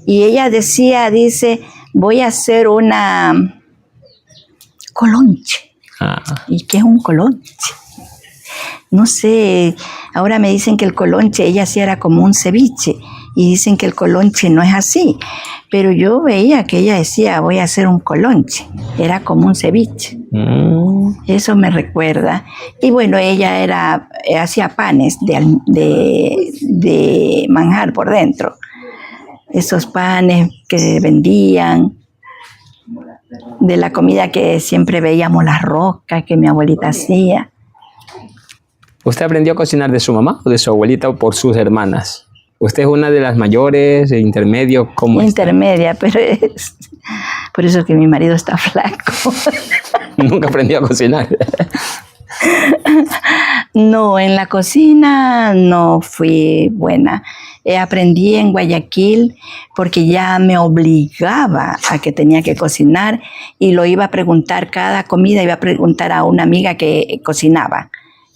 Y ella dice, voy a hacer una colonche. ¿Y qué es un colonche? No sé, ahora me dicen que el colonche, ella sí era como un ceviche, y dicen que el colonche no es así, pero yo veía que ella decía, voy a hacer un colonche, era como un ceviche. Eso me recuerda. Y bueno, ella hacía panes de manjar por dentro, esos panes que vendían, de la comida que siempre veíamos, las roscas que mi abuelita hacía. ¿Usted aprendió a cocinar de su mamá o de su abuelita o por sus hermanas? ¿Usted es una de las mayores, intermedio? ¿Cómo intermedia, pero es por eso que mi marido está flaco. ¿Nunca aprendió a cocinar? No, en la cocina no fui buena. Aprendí en Guayaquil porque ya me obligaba a que tenía que cocinar, y lo iba a preguntar cada comida, iba a preguntar a una amiga que cocinaba,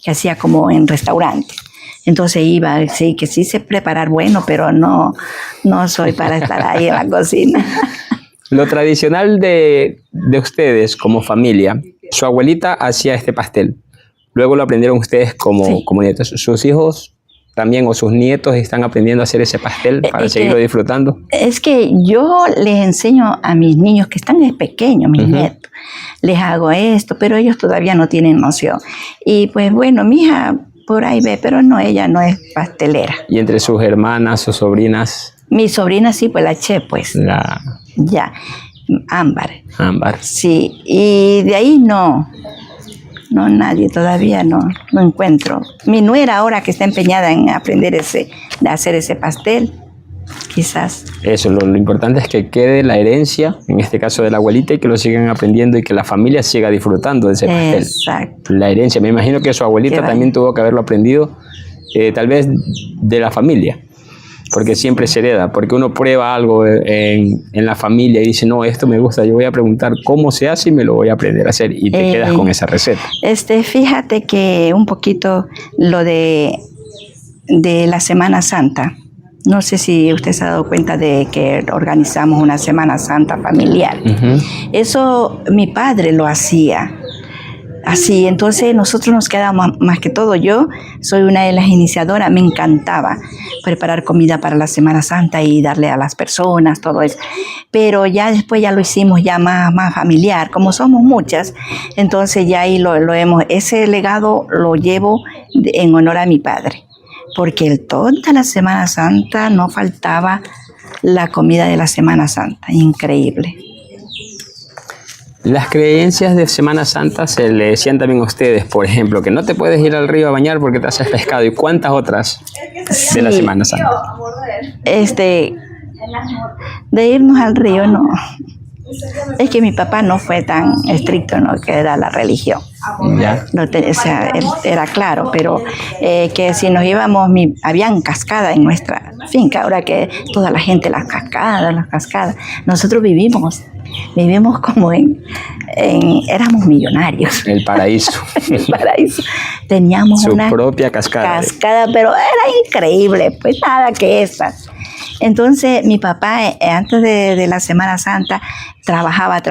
que hacía como en restaurante. Entonces iba, sí, que sí sé preparar bueno, pero no soy para estar ahí en la cocina. Lo tradicional de ustedes como familia, su abuelita hacía este pastel. Luego lo aprendieron ustedes como nietos. ¿Sus hijos también o sus nietos están aprendiendo a hacer ese pastel para seguirlo disfrutando? Es que yo les enseño a mis niños que están pequeños, mis nietos, les hago esto, pero ellos todavía no tienen noción. Y pues bueno, mi hija por ahí ve, pero no, ella no es pastelera. ¿Y entre sus hermanas o sobrinas? Mi sobrina sí, pues la Che, pues. Ya, Ámbar. Ámbar. Sí, y de ahí no, nadie, todavía no encuentro. Mi nuera ahora que está empeñada en aprender a hacer ese pastel, quizás. Eso, lo importante es que quede la herencia, en este caso de la abuelita, y que lo sigan aprendiendo y que la familia siga disfrutando de ese pastel. Exacto. La herencia, me imagino que su abuelita también tuvo que haberlo aprendido, tal vez de la familia. porque siempre se hereda, porque uno prueba algo en la familia y dice, no, esto me gusta, yo voy a preguntar cómo se hace y me lo voy a aprender a hacer, y te quedas con esa receta. Fíjate que un poquito lo de la Semana Santa. No sé si usted se ha dado cuenta de que organizamos una Semana Santa familiar. Eso mi padre lo hacía. Así, entonces nosotros nos quedamos, más que todo yo, soy una de las iniciadoras, me encantaba preparar comida para la Semana Santa y darle a las personas, todo eso. Pero ya después ya lo hicimos ya más familiar, como somos muchas, entonces ya ahí ese legado lo llevo en honor a mi padre, porque toda la Semana Santa no faltaba la comida de la Semana Santa, increíble. Las creencias de Semana Santa se le decían también a ustedes, por ejemplo, que no te puedes ir al río a bañar porque te haces pescado. ¿Y cuántas otras de la Semana Santa? De irnos al río, no. Es que mi papá no fue tan estricto, ¿no? Que era la religión. ¿Ya? O sea, él era claro, pero que si nos íbamos, habían cascadas en nuestra finca, ahora que toda la gente, las cascadas. Nosotros vivimos como éramos millonarios. El paraíso. El paraíso. Teníamos su una propia cascada, pero era increíble, pues nada que esas. Entonces mi papá antes de la Semana Santa trabajaba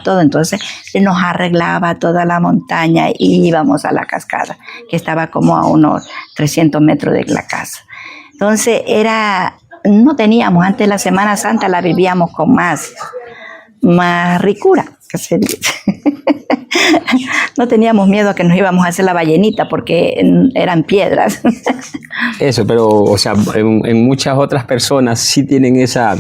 todo, entonces nos arreglaba toda la montaña y íbamos a la cascada, que estaba como a unos 300 metros de la casa. Entonces no teníamos, antes de la Semana Santa la vivíamos con más ricura, que se dice. No teníamos miedo a que nos íbamos a hacer la ballenita porque eran piedras. Eso, pero o sea, en muchas otras personas sí tienen esa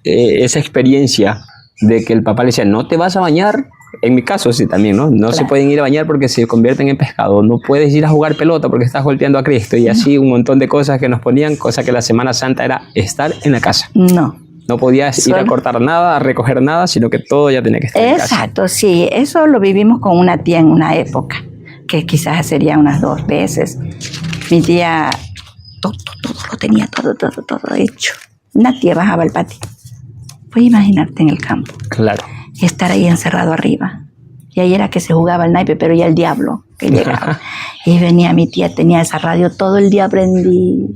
experiencia de que el papá le decía, no te vas a bañar. En mi caso sí también, ¿no? No se pueden ir a bañar porque se convierten en pescado. No puedes ir a jugar pelota porque estás golpeando a Cristo. Y así un montón de cosas que nos ponían, cosa que la Semana Santa era estar en la casa. No podías ir a cortar nada, a recoger nada, sino que todo ya tenía que estar en casa. Exacto, sí. Eso lo vivimos con una tía en una época, que quizás sería unas 2 veces. Mi tía todo lo tenía, todo hecho. Una tía bajaba al patio. Puedes imaginarte en el campo. Claro. Y estar ahí encerrado arriba. Y ahí era que se jugaba el naipe, pero ya el diablo que llegaba. Y venía mi tía, tenía esa radio todo el día prendida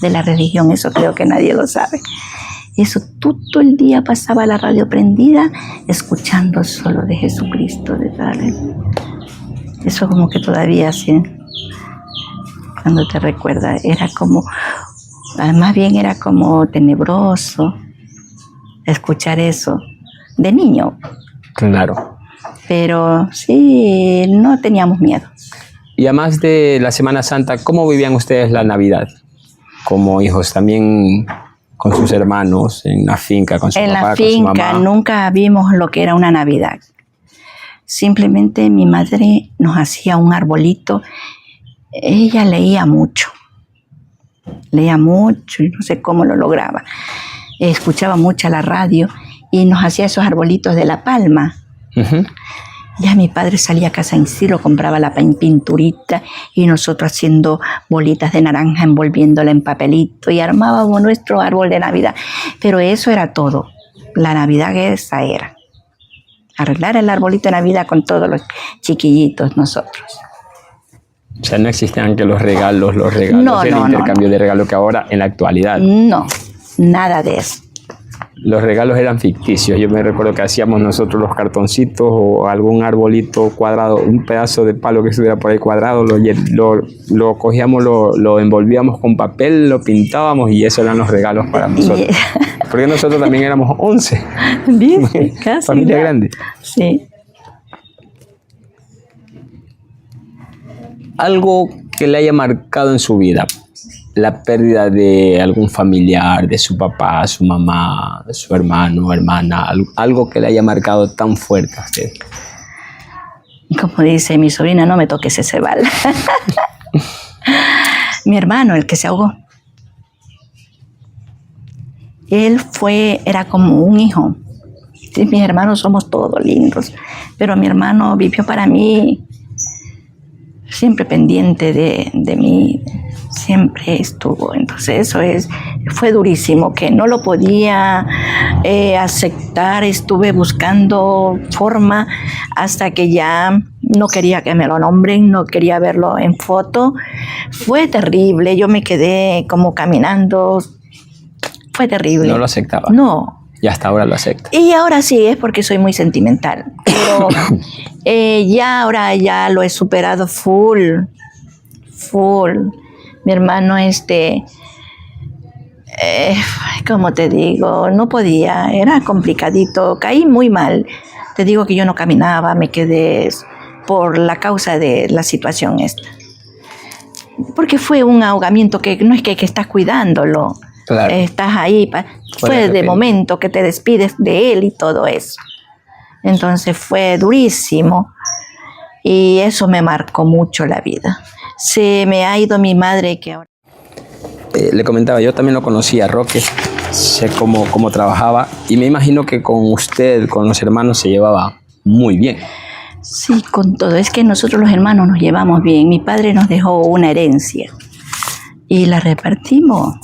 de la religión. Eso creo que nadie lo sabe. Eso todo el día pasaba la radio prendida, escuchando solo de Jesucristo, de tal. Eso como que todavía así, cuando te recuerda, era como, más bien era como tenebroso escuchar eso de niño. Claro. Pero sí, no teníamos miedo. Y además de la Semana Santa, ¿cómo vivían ustedes la Navidad? Como hijos también, con sus hermanos, en la finca, con su papá, con su mamá. En la finca nunca vimos lo que era una Navidad. Simplemente mi madre nos hacía un arbolito. Ella leía mucho, y no sé cómo lo lograba. Escuchaba mucho la radio y nos hacía esos arbolitos de la palma. Ya mi padre salía a San Isidro, compraba la pinturita y nosotros haciendo bolitas de naranja, envolviéndola en papelito y armábamos nuestro árbol de Navidad. Pero eso era todo. La Navidad esa era. Arreglar el arbolito de Navidad con todos los chiquillitos nosotros. O sea, no existían que los regalos, el intercambio de regalos que ahora en la actualidad. No, nada de eso. Los regalos eran ficticios. Yo me recuerdo que hacíamos nosotros los cartoncitos o algún arbolito cuadrado, un pedazo de palo que estuviera por ahí cuadrado, lo cogíamos, lo envolvíamos con papel, lo pintábamos y eso eran los regalos para nosotros. Porque nosotros también éramos 11. Bien, casi. Familia grande. Sí. Algo que le haya marcado en su vida. La pérdida de algún familiar, de su papá, su mamá, de su hermano, hermana, algo que le haya marcado tan fuerte a usted. Como dice mi sobrina, no me toques ese bal. Mi hermano, el que se ahogó. Él era como un hijo. Sí, mis hermanos somos todos lindos, pero mi hermano vivió para mí siempre pendiente de mí. siempre estuvo. Entonces fue durísimo, que no lo podía aceptar. Estuve buscando forma hasta que ya no quería que me lo nombren, no quería verlo en foto. Fue terrible, yo me quedé como caminando, fue terrible. ¿No lo aceptaba? No. Y hasta ahora lo acepta. Y ahora sí, es porque soy muy sentimental, pero ahora ya lo he superado full. Mi hermano, como te digo, no podía, era complicadito, caí muy mal. Te digo que yo no caminaba, me quedé por la causa de la situación esta. Porque fue un ahogamiento que no es que estás cuidándolo, claro. Estás ahí, fue de momento que te despides de él y todo eso. Entonces fue durísimo y eso me marcó mucho la vida. Se me ha ido mi madre que ahora... Le comentaba, yo también lo conocí a Roque, sé cómo trabajaba y me imagino que con usted, con los hermanos, se llevaba muy bien. Sí, con todo. Es que nosotros los hermanos nos llevamos bien. Mi padre nos dejó una herencia y la repartimos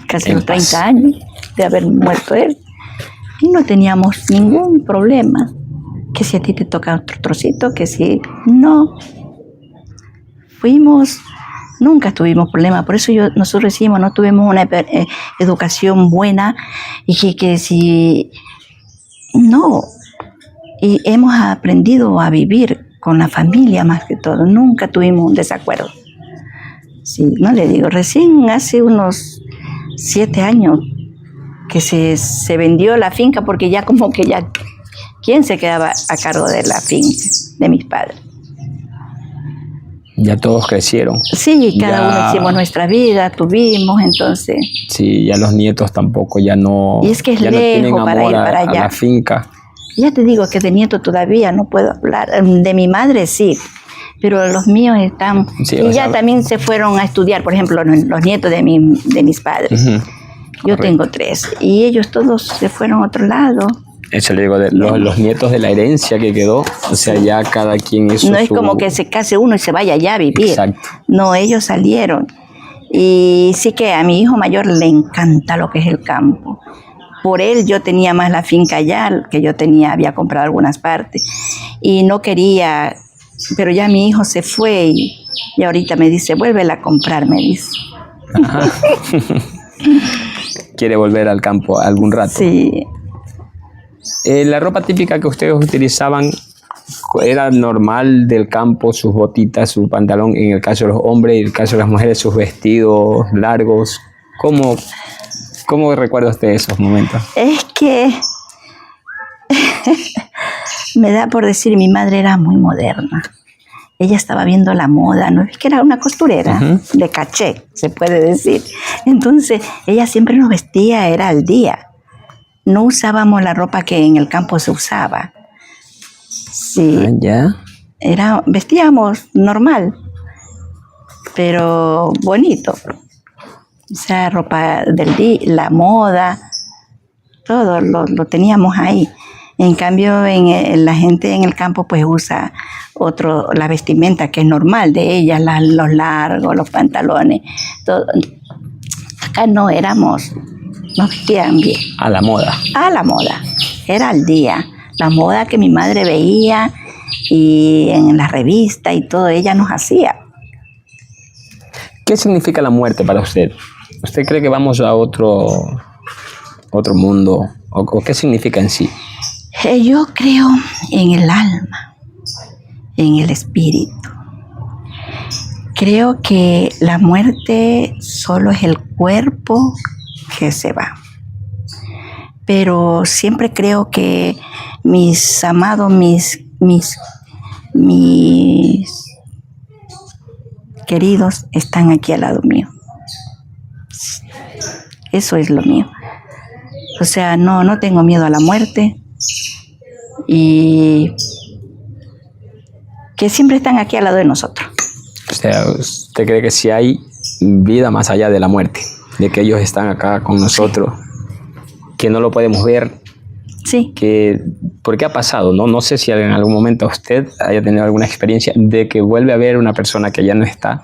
casi los 30 años de haber muerto él. Y no teníamos ningún problema. Que si a ti te toca otro trocito, que si no. Nunca tuvimos problema. Por eso nosotros decimos, no tuvimos una educación buena y que si no. Y hemos aprendido a vivir con la familia más que todo. Nunca tuvimos un desacuerdo. Sí, no le digo, recién hace unos 7 años que se vendió la finca porque ya como que ya, ¿quién se quedaba a cargo de la finca de mis padres? Ya todos crecieron. Sí, cada uno hicimos nuestra vida, tuvimos, entonces. Sí, ya los nietos tampoco, ya no. Y es que es ya lejos no para ir para allá. A la finca. Ya te digo que de nieto todavía no puedo hablar. De mi madre sí, pero los míos están... Sí, y ya también se fueron a estudiar, por ejemplo, los nietos de mis padres. Uh-huh. Yo tengo 3 y ellos todos se fueron a otro lado. Eso le digo, los nietos de la herencia que quedó, o sea, ya cada quien hizo no es como que se case uno y se vaya allá a vivir. Exacto. No, ellos salieron. Y sí que a mi hijo mayor le encanta lo que es el campo. Por él yo tenía más la finca allá, que yo había comprado algunas partes. Y no quería, pero ya mi hijo se fue y ahorita me dice, vuélvela a comprar, me dice. ¿Quiere volver al campo algún rato? Sí. La ropa típica que ustedes utilizaban era normal del campo, sus botitas, su pantalón, en el caso de los hombres, y en el caso de las mujeres, sus vestidos largos. ¿Cómo recuerda usted esos momentos? Es que me da por decir, mi madre era muy moderna. Ella estaba viendo la moda, no es que era una costurera, uh-huh, de caché, se puede decir. Entonces, ella siempre nos vestía, era al día. No usábamos la ropa que en el campo se usaba. Sí. ¿Ya? Vestíamos normal, pero bonito. O sea, ropa del día, la moda, todo lo teníamos ahí. En cambio, la gente en el campo pues usa la vestimenta que es normal de ellas, los largos, los pantalones, todo. Acá no nos vestían bien. A la moda. A la moda, era al día. La moda que mi madre veía y en la revista y todo, ella nos hacía. ¿Qué significa la muerte para usted? ¿Usted cree que vamos a otro mundo? ¿O qué significa en sí? Yo creo en el alma, en el espíritu. Creo que la muerte solo es el cuerpo que se va. Pero siempre creo que mis amados, mis queridos están aquí al lado mío. Eso es lo mío. O sea, no tengo miedo a la muerte y que siempre están aquí al lado de nosotros. O sea, ¿usted cree que sí hay vida más allá de la muerte? De que ellos están acá con nosotros, que no lo podemos ver. Sí. ¿Por qué ha pasado? No sé si en algún momento usted haya tenido alguna experiencia de que vuelve a ver una persona que ya no está,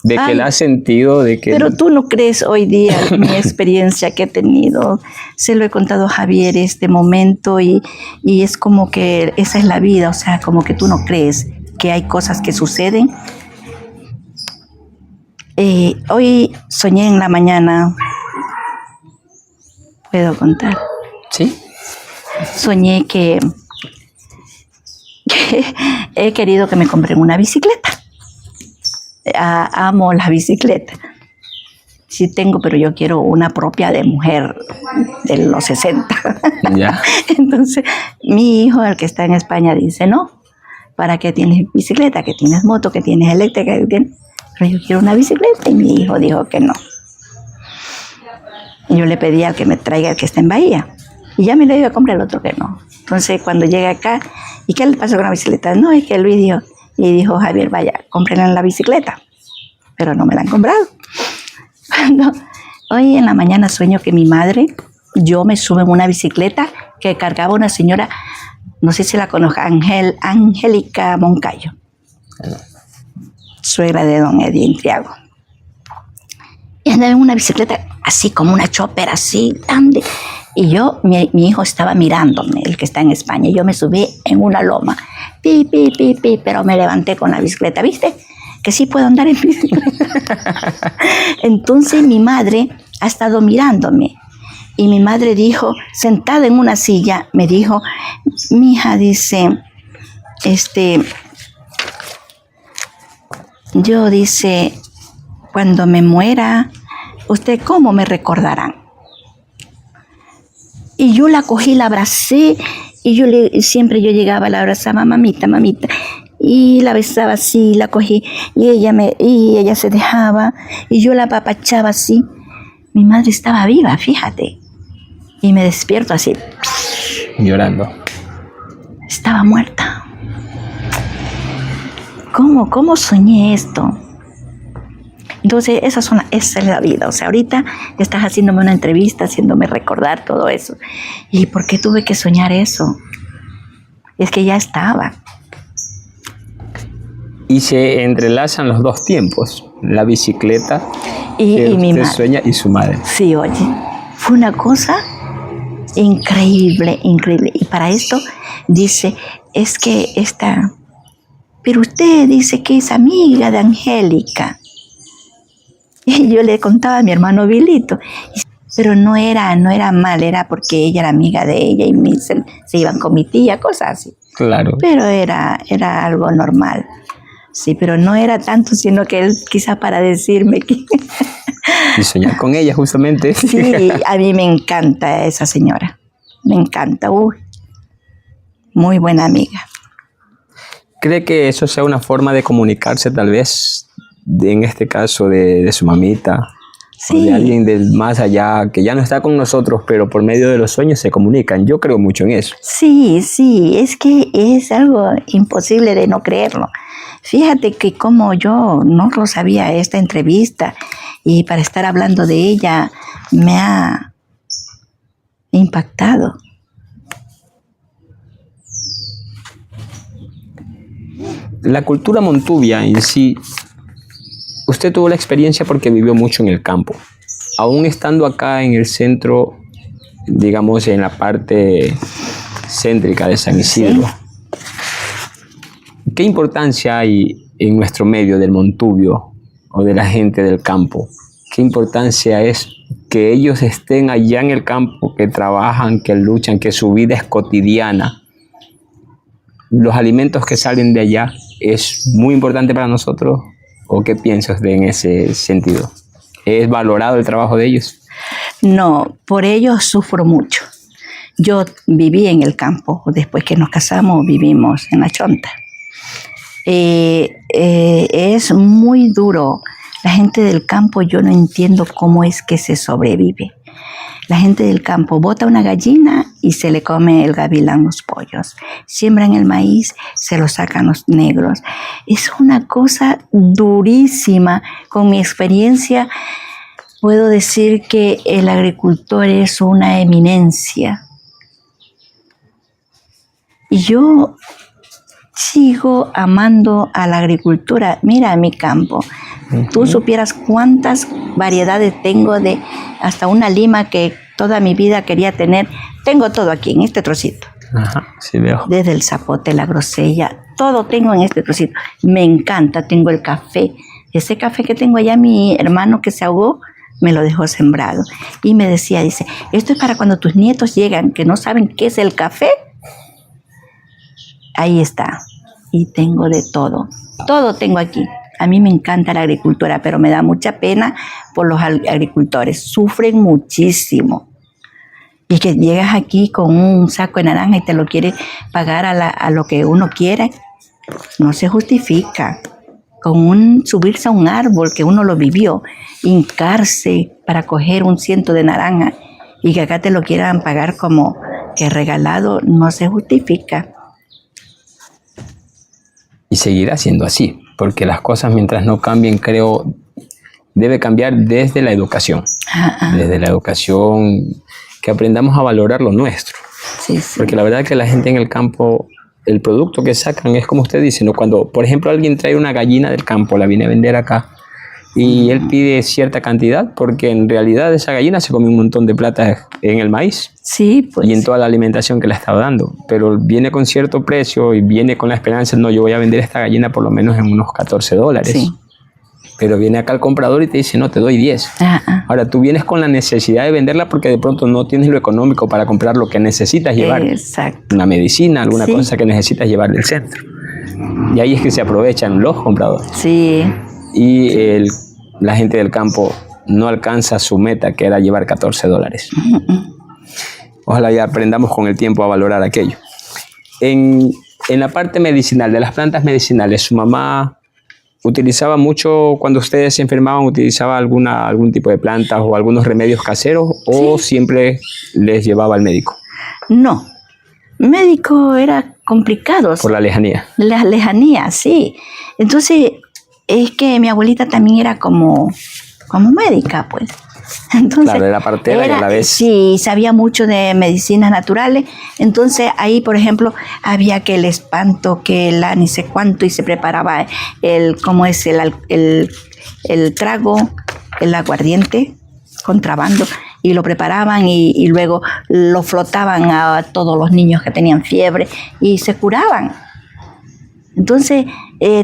De que la has sentido, de que... Pero tú no crees hoy día mi experiencia que he tenido. Se lo he contado a Javier este momento y es como que esa es la vida, o sea, como que tú no crees que hay cosas que suceden. Hoy soñé en la mañana. ¿Puedo contar? Sí. Soñé que he querido que me compren una bicicleta. Amo la bicicleta. Sí tengo, pero yo quiero una propia de mujer de los 60. Ya. Entonces, mi hijo, el que está en España, dice, no, ¿para qué tienes bicicleta? Que tienes moto, que tienes eléctrica, que tienes... Pero yo quiero una bicicleta y mi hijo dijo que no. Y yo le pedí al que me traiga el que está en Bahía. Y ya me lo iba a comprar el otro que no. Entonces, cuando llega acá, ¿y qué le pasó con la bicicleta? No, es que Luis dijo, y dijo Javier, vaya, cómprenle la bicicleta. Pero no me la han comprado. Hoy en la mañana sueño que mi madre, yo me subo en una bicicleta que cargaba una señora, no sé si la conozco, Angélica Moncayo, suegra de don Eddie Intriago. Y andaba en una bicicleta así como una chopper, así grande. Y yo, mi hijo estaba mirándome, el que está en España. Y yo me subí en una loma. Pi, pi, pi, pi, pero me levanté con la bicicleta. ¿Viste? Que sí puedo andar en bicicleta. Entonces mi madre ha estado mirándome. Y mi madre dijo, sentada en una silla, me dijo, mi hija dice, yo dice, cuando me muera, ¿usted cómo me recordarán? Y yo la cogí, la abracé, y siempre yo llegaba, la abrazaba, mamita, mamita, y la besaba así, la cogí, y ella se dejaba, y yo la apapachaba así. Mi madre estaba viva, fíjate, y me despierto así. Llorando. Estaba muerta. ¿Cómo soñé esto? Entonces, esa es la vida. O sea, ahorita estás haciéndome una entrevista, haciéndome recordar todo eso. ¿Y por qué tuve que soñar eso? Es que ya estaba. Y se entrelazan los dos tiempos, la bicicleta y mi madre sueña y su madre. Sí, oye, fue una cosa increíble, increíble. Y para esto dice, es que pero usted dice que es amiga de Angélica. Y yo le contaba a mi hermano Vilito, pero no era mal, era porque ella era amiga de ella y se iban con mi tía, cosas así. Claro. Pero era algo normal. Sí, pero no era tanto, sino que él quizás para decirme que... Y soñar con ella, justamente. Sí, a mí me encanta esa señora. Me encanta. Muy buena amiga. ¿Cree que eso sea una forma de comunicarse, tal vez, en este caso de su mamita? Sí. O de alguien del más allá, que ya no está con nosotros, pero por medio de los sueños se comunican. Yo creo mucho en eso. Sí, es que es algo imposible de no creerlo. Fíjate que como yo no lo sabía esta entrevista y para estar hablando de ella me ha impactado. La cultura montuvia en sí, usted tuvo la experiencia porque vivió mucho en el campo. Aún estando acá en el centro, digamos en la parte céntrica de San Isidro, ¿sí? ¿Qué importancia hay en nuestro medio del montuvio o de la gente del campo? ¿Qué importancia es que ellos estén allá en el campo, que trabajan, que luchan, que su vida es cotidiana? ¿Los alimentos que salen de allá es muy importante para nosotros? ¿O qué piensas en ese sentido? ¿Es valorado el trabajo de ellos? No, por ello sufro mucho. Yo viví en el campo, después que nos casamos vivimos en la Chonta. Es muy duro. La gente del campo, yo no entiendo cómo es que se sobrevive. La gente del campo bota una gallina y se le come el gavilán los pollos. Siembran el maíz, se lo sacan los negros. Es una cosa durísima. Con mi experiencia puedo decir que el agricultor es una eminencia. Y yo sigo amando a la agricultura. Mira mi campo. Tú supieras cuántas variedades tengo de hasta una lima que toda mi vida quería tener. Tengo todo aquí, en este trocito. Ajá, sí veo. Desde el zapote, la grosella, todo tengo en este trocito. Me encanta, tengo el café. Ese café que tengo allá, mi hermano que se ahogó, me lo dejó sembrado. Y me decía, dice, esto es para cuando tus nietos llegan, que no saben qué es el café. Ahí está. Y tengo de todo. Todo tengo aquí. A mí me encanta la agricultura, pero me da mucha pena por los agricultores. Sufren muchísimo. Y que llegas aquí con un saco de naranja y te lo quiere pagar a lo que uno quiere, no se justifica. Con subirse a un árbol que uno lo vivió, hincarse para coger un ciento de naranja y que acá te lo quieran pagar como que regalado, no se justifica. Y seguirá siendo así, porque las cosas mientras no cambien, creo, debe cambiar desde la educación. Desde la educación, que aprendamos a valorar lo nuestro. Sí, sí. Porque la verdad que la gente en el campo, el producto que sacan es como usted dice, ¿no? Cuando, por ejemplo, alguien trae una gallina del campo, la viene a vender acá, y él pide cierta cantidad, porque en realidad esa gallina se come un montón de plata en el maíz. Sí, pues. Y en toda la alimentación que le estaba dando. Pero viene con cierto precio y viene con la esperanza, no, yo voy a vender esta gallina por lo menos en unos $14. Sí. Pero viene acá el comprador y te dice, no, te doy 10. Ahora, tú vienes con la necesidad de venderla porque de pronto no tienes lo económico para comprar lo que necesitas llevar. Exacto. Una medicina, alguna Sí. cosa que necesitas llevar del centro. Y ahí es que se aprovechan los compradores. Sí. Y la gente del campo no alcanza su meta, que era llevar $14. Ojalá ya aprendamos con el tiempo a valorar aquello. En la parte medicinal, de las plantas medicinales, su mamá utilizaba mucho, cuando ustedes se enfermaban, utilizaba algún tipo de plantas o algunos remedios caseros, o siempre les llevaba al médico. No. Médico era complicado. Por la lejanía. La lejanía, sí. Entonces, es que mi abuelita también era como médica, pues. Entonces, Claro, era partera y a la vez. Sí, sabía mucho de medicinas naturales. Entonces, ahí, por ejemplo, había que el espanto, que la ni sé cuánto, y se preparaba ¿cómo es? El trago, el aguardiente, contrabando, y lo preparaban y luego lo flotaban a todos los niños que tenían fiebre y se curaban. Entonces,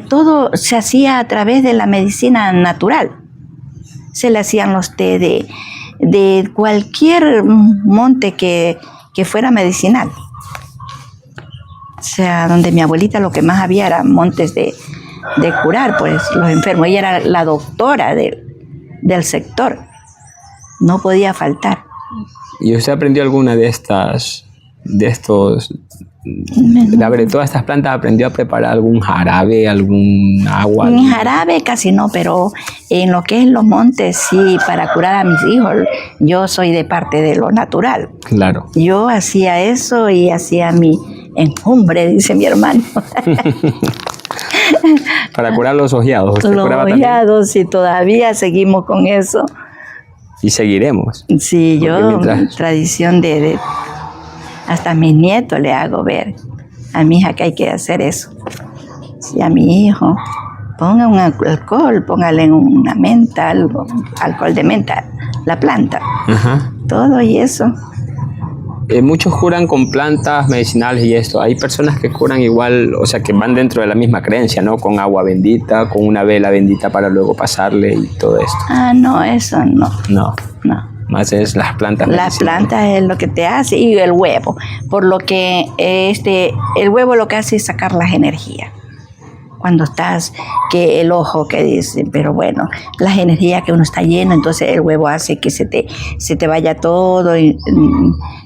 todo se hacía a través de la medicina natural. Se le hacían los té de cualquier monte que fuera medicinal. O sea, donde mi abuelita lo que más había eran montes de curar, pues, los enfermos. Ella era la doctora del sector. No podía faltar. ¿Y usted aprendió alguna de todas estas plantas, aprendió a preparar algún jarabe, algún agua? En jarabe casi no, pero en lo que es los montes, sí, para curar a mis hijos, yo soy de parte de lo natural. Claro. Yo hacía eso y hacía mi enjumbre, dice mi hermano. Para curar los ojeados. ¿Usted Los curaba también? ojeados, y todavía seguimos con eso. Y seguiremos. Sí, Porque yo, mientras- tradición hasta a mis nietos le hago ver a mi hija que hay que hacer eso. Sí, a mi hijo, ponga un alcohol, póngale una menta, alcohol de menta, la planta, Ajá. todo y eso. Muchos curan con plantas medicinales y esto. Hay personas que curan igual, o sea, que van dentro de la misma creencia, ¿no? Con agua bendita, con una vela bendita para luego pasarle y todo esto. No, eso no, No, no. más es las plantas Las medicinales. plantas es lo que te hace, y el huevo, por lo que el huevo lo que hace es sacar las energías. Cuando estás, que el ojo que dice, pero bueno, las energías que uno está lleno, entonces el huevo hace que se te vaya todo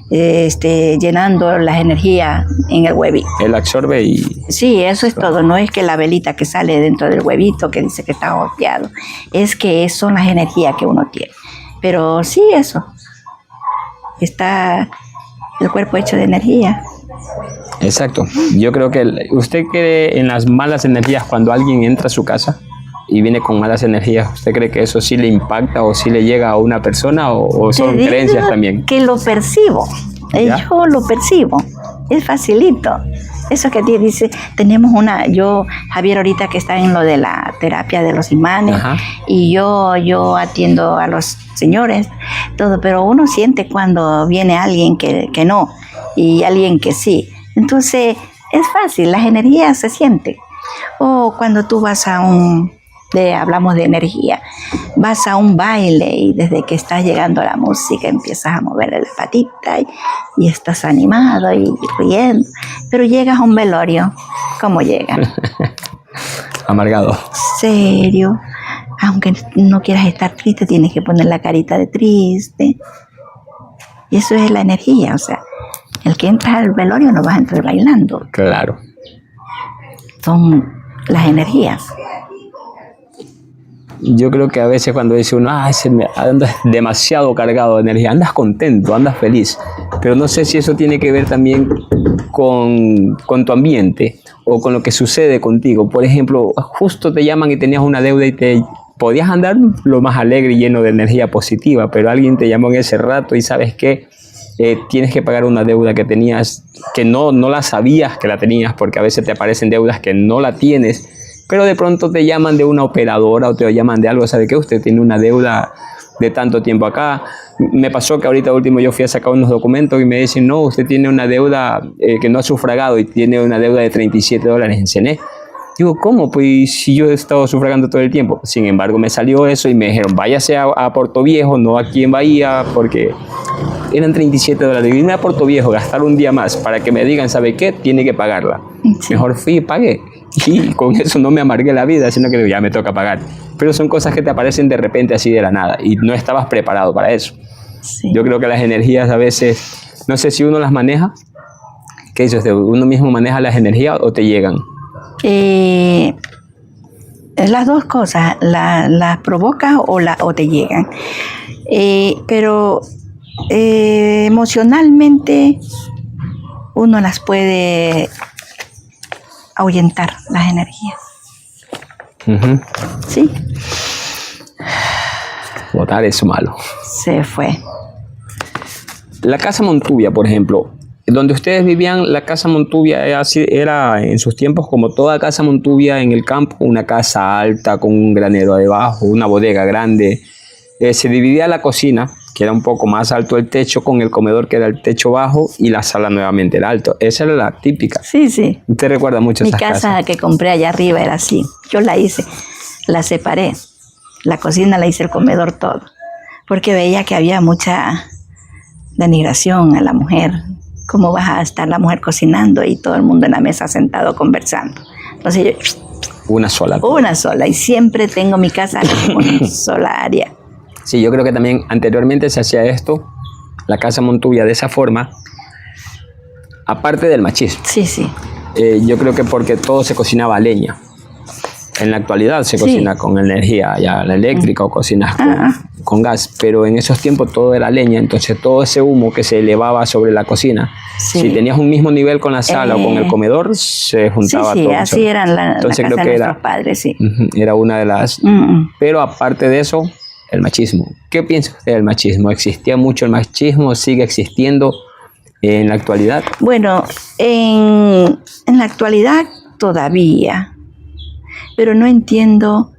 llenando las energías en el huevito. Él absorbe y... Sí, eso es todo. No es que la velita que sale dentro del huevito que dice que está golpeado, es que son las energías que uno tiene. Pero sí, eso. Está el cuerpo hecho de energía. Exacto. Yo creo que usted cree en las malas energías cuando alguien entra a su casa y viene con malas energías. ¿Usted cree que eso sí le impacta o sí le llega a una persona o son Te digo creencias también? que lo percibo. ¿Ya? Yo lo percibo. Es facilito. Eso que dice, tenemos Javier ahorita que está en lo de la terapia de los imanes, Ajá. y yo atiendo a los señores, todo, pero uno siente cuando viene alguien que no, y alguien que sí. Entonces, es fácil, las energías se sienten. O cuando tú vas hablamos de energía, vas a un baile y desde que está llegando la música empiezas a mover la patita y estás animado y riendo, pero llegas a un velorio, ¿cómo llegas? Amargado. Serio, aunque no quieras estar triste, tienes que poner la carita de triste, y eso es la energía, o sea, el que entra al velorio no vas a entrar bailando. Claro. Son las energías. Yo creo que a veces cuando dice uno, andas demasiado cargado de energía, andas contento, andas feliz, pero no sé si eso tiene que ver también con tu ambiente o con lo que sucede contigo. Por ejemplo, justo te llaman y tenías una deuda y podías andar lo más alegre y lleno de energía positiva, pero alguien te llamó en ese rato y sabes que tienes que pagar una deuda que tenías, que no la sabías que la tenías, porque a veces te aparecen deudas que no la tienes, pero de pronto te llaman de una operadora o te llaman de algo, ¿sabe qué? Usted tiene una deuda de tanto tiempo acá. Me pasó que ahorita último yo fui a sacar unos documentos y me dicen, no, usted tiene una deuda que no ha sufragado y tiene una deuda de $37 en CENE. Digo, ¿cómo? Pues si yo he estado sufragando todo el tiempo. Sin embargo, me salió eso y me dijeron, váyase a Puerto Viejo, no aquí en Bahía, porque eran $37. Y irme a Puerto Viejo, gastar un día más para que me digan, ¿sabe qué? Tiene que pagarla. Sí. Mejor fui y pagué. Y con eso no me amargué la vida, sino que ya me toca pagar. Pero son cosas que te aparecen de repente así de la nada y no estabas preparado para eso. Sí. Yo creo que las energías a veces, no sé si uno las maneja. ¿Qué dices? ¿Uno mismo maneja las energías o te llegan? Las dos cosas, las provocas o te llegan. Pero emocionalmente uno las puede ahuyentar, las energías. Uh-huh. Sí. Botar es malo. Se fue. La Casa Montubia, por ejemplo, donde ustedes vivían, la Casa Montubia era en sus tiempos como toda Casa Montubia en el campo, una casa alta con un granero debajo, una bodega grande. Se dividía la cocina, que era un poco más alto el techo, con el comedor, que era el techo bajo, y la sala nuevamente era alto. Esa era la típica. Sí, sí. ¿Usted recuerda mucho esas casas? Mi casa que compré allá arriba era así. Yo la hice, la separé. La cocina la hice, el comedor, todo. Porque veía que había mucha denigración a la mujer. ¿Cómo vas a estar la mujer cocinando y todo el mundo en la mesa sentado conversando? Entonces yo... Una sola. Una sola. Y siempre tengo mi casa una sola área. Sí, yo creo que también anteriormente se hacía esto, la Casa Montubia, de esa forma, aparte del machismo. Sí, sí. Yo creo que porque todo se cocinaba a leña. En la actualidad se cocina con energía ya la eléctrica o cocinas con gas, pero en esos tiempos todo era leña, entonces todo ese humo que se elevaba sobre la cocina, si tenías un mismo nivel con la sala o con el comedor, se juntaba todo. Sí, así eran la casa creo de que nuestros padres, sí. Era una de las... Pero aparte de eso, el machismo. ¿Qué piensa usted del machismo? ¿Existía mucho el machismo? ¿Sigue existiendo en la actualidad? Bueno, en la actualidad todavía, pero no entiendo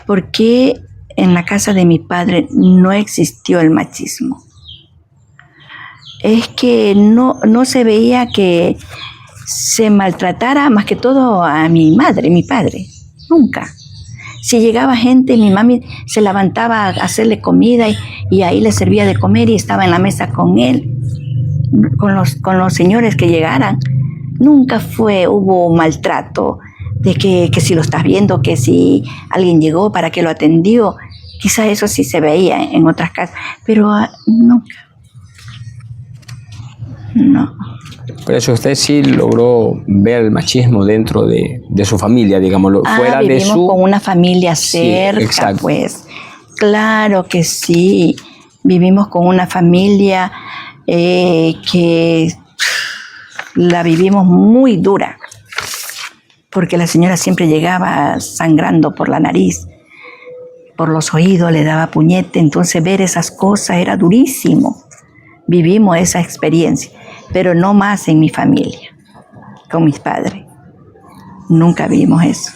por qué en la casa de mi padre no existió el machismo. Es que no se veía que se maltratara más que todo a mi madre, mi padre, nunca. Si llegaba gente, mi mami se levantaba a hacerle comida y ahí le servía de comer y estaba en la mesa con él, con los señores que llegaran. Nunca hubo maltrato de que si lo estás viendo, que si alguien llegó para que lo atendió. Quizás eso sí se veía en otras casas, pero nunca. No. Por eso usted sí logró ver el machismo dentro de su familia, digámoslo, fuera de su... Vivimos con una familia cerca, sí, pues. Claro que sí. Vivimos con una familia que la vivimos muy dura, porque la señora siempre llegaba sangrando por la nariz, por los oídos, le daba puñete, entonces ver esas cosas era durísimo. Vivimos esa experiencia, pero no más en mi familia. con mis padres. Nunca vimos eso.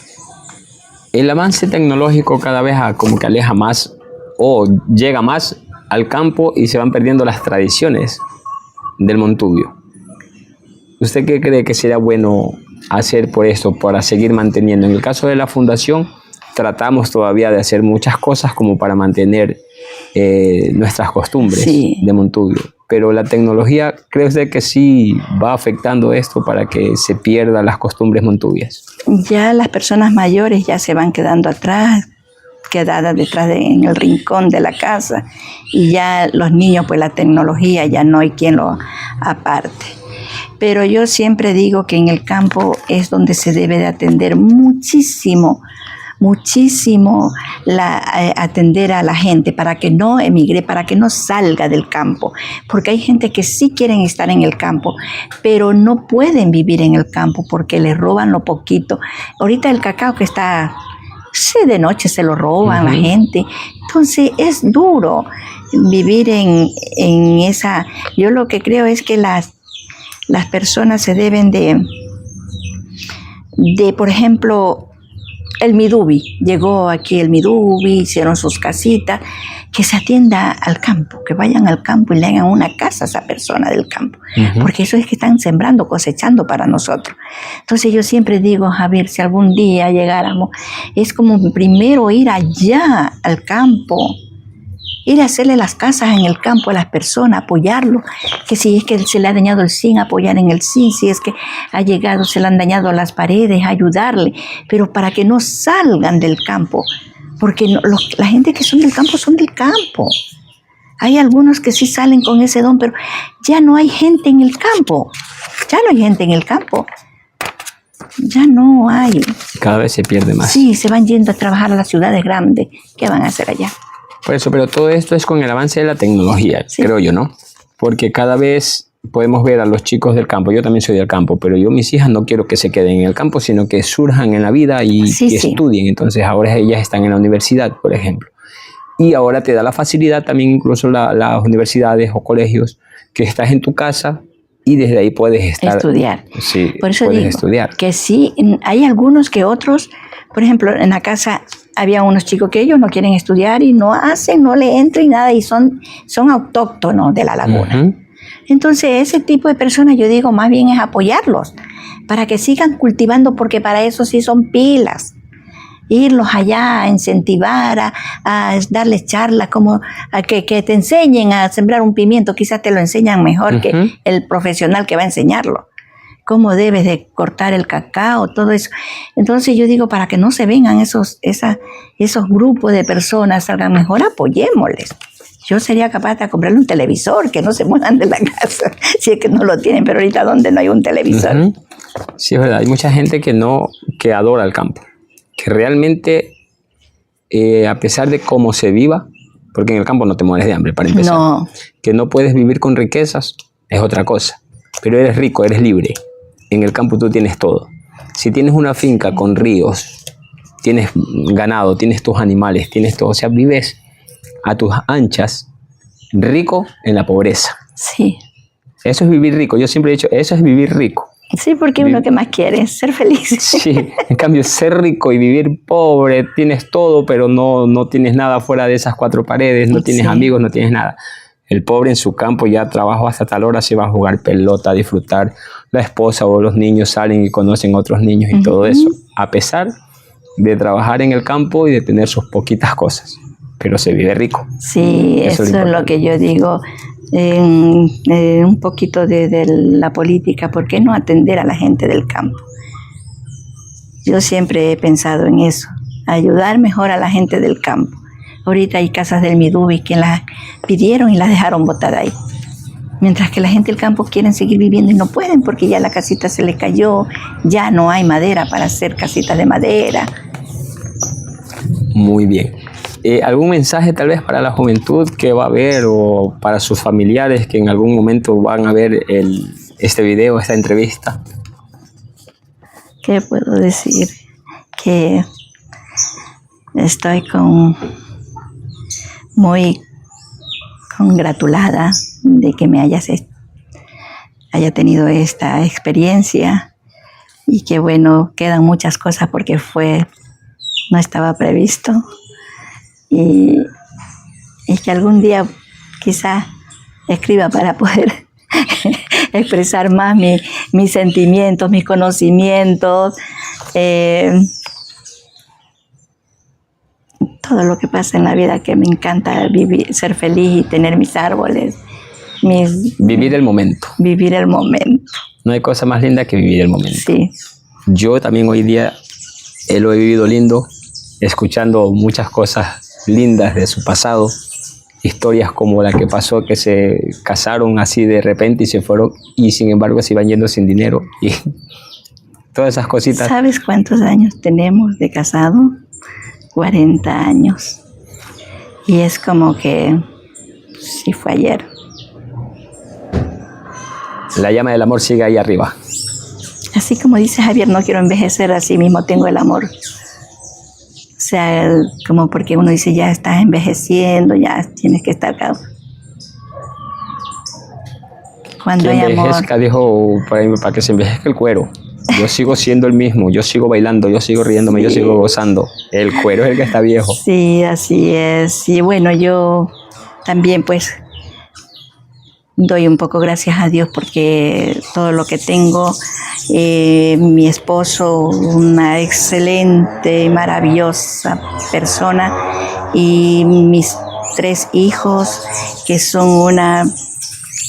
El avance tecnológico cada vez como que aleja más o llega más al campo y se van perdiendo las tradiciones del Montubio. ¿Usted qué cree que sería bueno hacer por esto, para seguir manteniendo? En el caso de la fundación, tratamos todavía de hacer muchas cosas como para mantener nuestras costumbres de Montubio. Pero la tecnología, ¿cree usted que sí va afectando esto para que se pierdan las costumbres montubias? Ya las personas mayores ya se van quedando atrás, quedadas detrás en el rincón de la casa, y ya los niños, pues la tecnología ya no hay quien lo aparte. Pero yo siempre digo que en el campo es donde se debe de atender muchísimo atender a la gente para que no emigre, para que no salga del campo, porque hay gente que sí quieren estar en el campo, pero no pueden vivir en el campo porque les roban lo poquito. Ahorita el cacao que está, sí, de noche se lo roban la gente, entonces es duro vivir en esa. Yo lo que creo es que las personas se deben de, por ejemplo, el Midubi, llegó aquí el Midubi, hicieron sus casitas, que se atienda al campo, que vayan al campo y le hagan una casa a esa persona del campo, porque eso es que están sembrando, cosechando para nosotros. Entonces yo siempre digo, Javier, si algún día llegáramos, es como primero ir allá al campo, ir a hacerle las casas en el campo a las personas, apoyarlo, que si es que se le ha dañado el zinc, apoyar en el zinc, si es que ha llegado, se le han dañado las paredes, ayudarle, pero para que no salgan del campo, porque la gente que son del campo. Hay algunos que sí salen con ese don, pero ya no hay gente en el campo, ya no hay. Cada vez se pierde más. Sí, se van yendo a trabajar a las ciudades grandes. ¿Qué van a hacer allá? Por eso, pero todo esto es con el avance de la tecnología, creo yo, ¿no? Porque cada vez podemos ver a los chicos del campo. Yo también soy del campo, pero mis hijas no quiero que se queden en el campo, sino que surjan en la vida y estudien. Entonces ahora ellas están en la universidad, por ejemplo. Y ahora te da la facilidad también, incluso las universidades o colegios, que estás en tu casa y desde ahí puedes estudiar. Sí, por eso puedes digo estudiar. Que sí, hay algunos que otros, por ejemplo, en la casa había unos chicos que ellos no quieren estudiar y no le entran y nada, y son autóctonos de la laguna. Entonces ese tipo de personas, yo digo, más bien es apoyarlos para que sigan cultivando, porque para eso sí son pilas. Irlos allá a incentivar, a darles charlas, como a que te enseñen a sembrar un pimiento. Quizás te lo enseñan mejor que el profesional que va a enseñarlo. Cómo debes de cortar el cacao, todo eso. Entonces yo digo, para que no se vengan esos grupos de personas, salgan mejor, apoyémosles. Yo sería capaz de comprarle un televisor, que no se muevan de la casa, si es que no lo tienen, pero ahorita ¿dónde no hay un televisor? Sí, es verdad, hay mucha gente que adora el campo, que realmente, a pesar de cómo se viva, porque en el campo no te mueres de hambre, para empezar, que no puedes vivir con riquezas, es otra cosa, pero eres rico, eres libre. En el campo tú tienes todo. Si tienes una finca con ríos, tienes ganado, tienes tus animales, tienes todo, o sea, vives a tus anchas, rico en la pobreza. Sí. Eso es vivir rico. Yo siempre he dicho, eso es vivir rico. Sí, porque uno que más quiere es ser feliz. Sí, en cambio ser rico y vivir pobre, tienes todo, pero no tienes nada fuera de esas cuatro paredes, no tienes amigos, no tienes nada. El pobre en su campo ya trabajó hasta tal hora, se va a jugar pelota, a disfrutar. La esposa o los niños salen y conocen a otros niños y todo eso, a pesar de trabajar en el campo y de tener sus poquitas cosas, pero se vive rico. Sí, eso es lo que yo digo. Un poquito de la política, ¿por qué no atender a la gente del campo? Yo siempre he pensado en eso, ayudar mejor a la gente del campo. Ahorita hay casas del Midubi que las pidieron y las dejaron botadas ahí. Mientras que la gente del campo quieren seguir viviendo y no pueden porque ya la casita se les cayó, ya no hay madera para hacer casitas de madera. Muy bien. ¿Algún mensaje tal vez para la juventud que va a ver o para sus familiares que en algún momento van a ver este video, esta entrevista? ¿Qué puedo decir? Que estoy muy congratulada de que me haya tenido esta experiencia y que bueno, quedan muchas cosas porque no estaba previsto y que algún día quizá escriba para poder expresar más mis sentimientos, mis conocimientos, todo lo que pasa en la vida, que me encanta vivir, ser feliz y tener mis árboles. Vivir el momento. Vivir el momento. No hay cosa más linda que vivir el momento. Sí. Yo también hoy día lo he vivido lindo, escuchando muchas cosas lindas de su pasado, historias como la que pasó, que se casaron así de repente y se fueron, y sin embargo se iban yendo sin dinero, y todas esas cositas. ¿Sabes cuántos años tenemos de casado? 40 años. Y es como que sí fue ayer. La llama del amor sigue ahí arriba. Así como dice Javier, no quiero envejecer, así mismo tengo el amor. O sea, como porque uno dice, ya estás envejeciendo, ya tienes que estar acá. Cuando que hay envejezca, amor. dijo por ahí, para que se envejezca el cuero. Yo sigo siendo el mismo, yo sigo bailando, yo sigo riéndome, Sí. Yo sigo gozando. El cuero es el que está viejo. Sí, así es. Y bueno, yo también pues doy un poco gracias a Dios porque todo lo que tengo, mi esposo, una excelente y maravillosa persona, y mis 3 hijos que son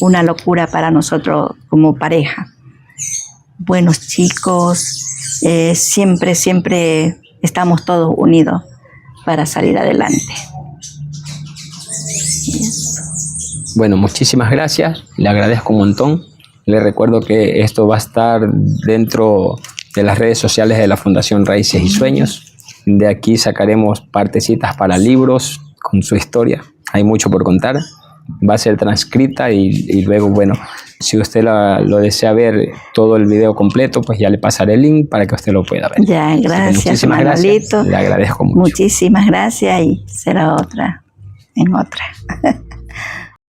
una locura para nosotros como pareja. Buenos chicos, siempre estamos todos unidos para salir adelante. Bueno, muchísimas gracias, le agradezco un montón. Le recuerdo que esto va a estar dentro de las redes sociales de la Fundación Raíces y Sueños. De aquí sacaremos partecitas para libros con su historia. Hay mucho por contar. Va a ser transcrita y luego, bueno, si usted lo desea ver todo el video completo, pues ya le pasaré el link para que usted lo pueda ver. Ya, gracias, muchísimas Manolito. gracias. Le agradezco mucho. Muchísimas gracias y será en otra.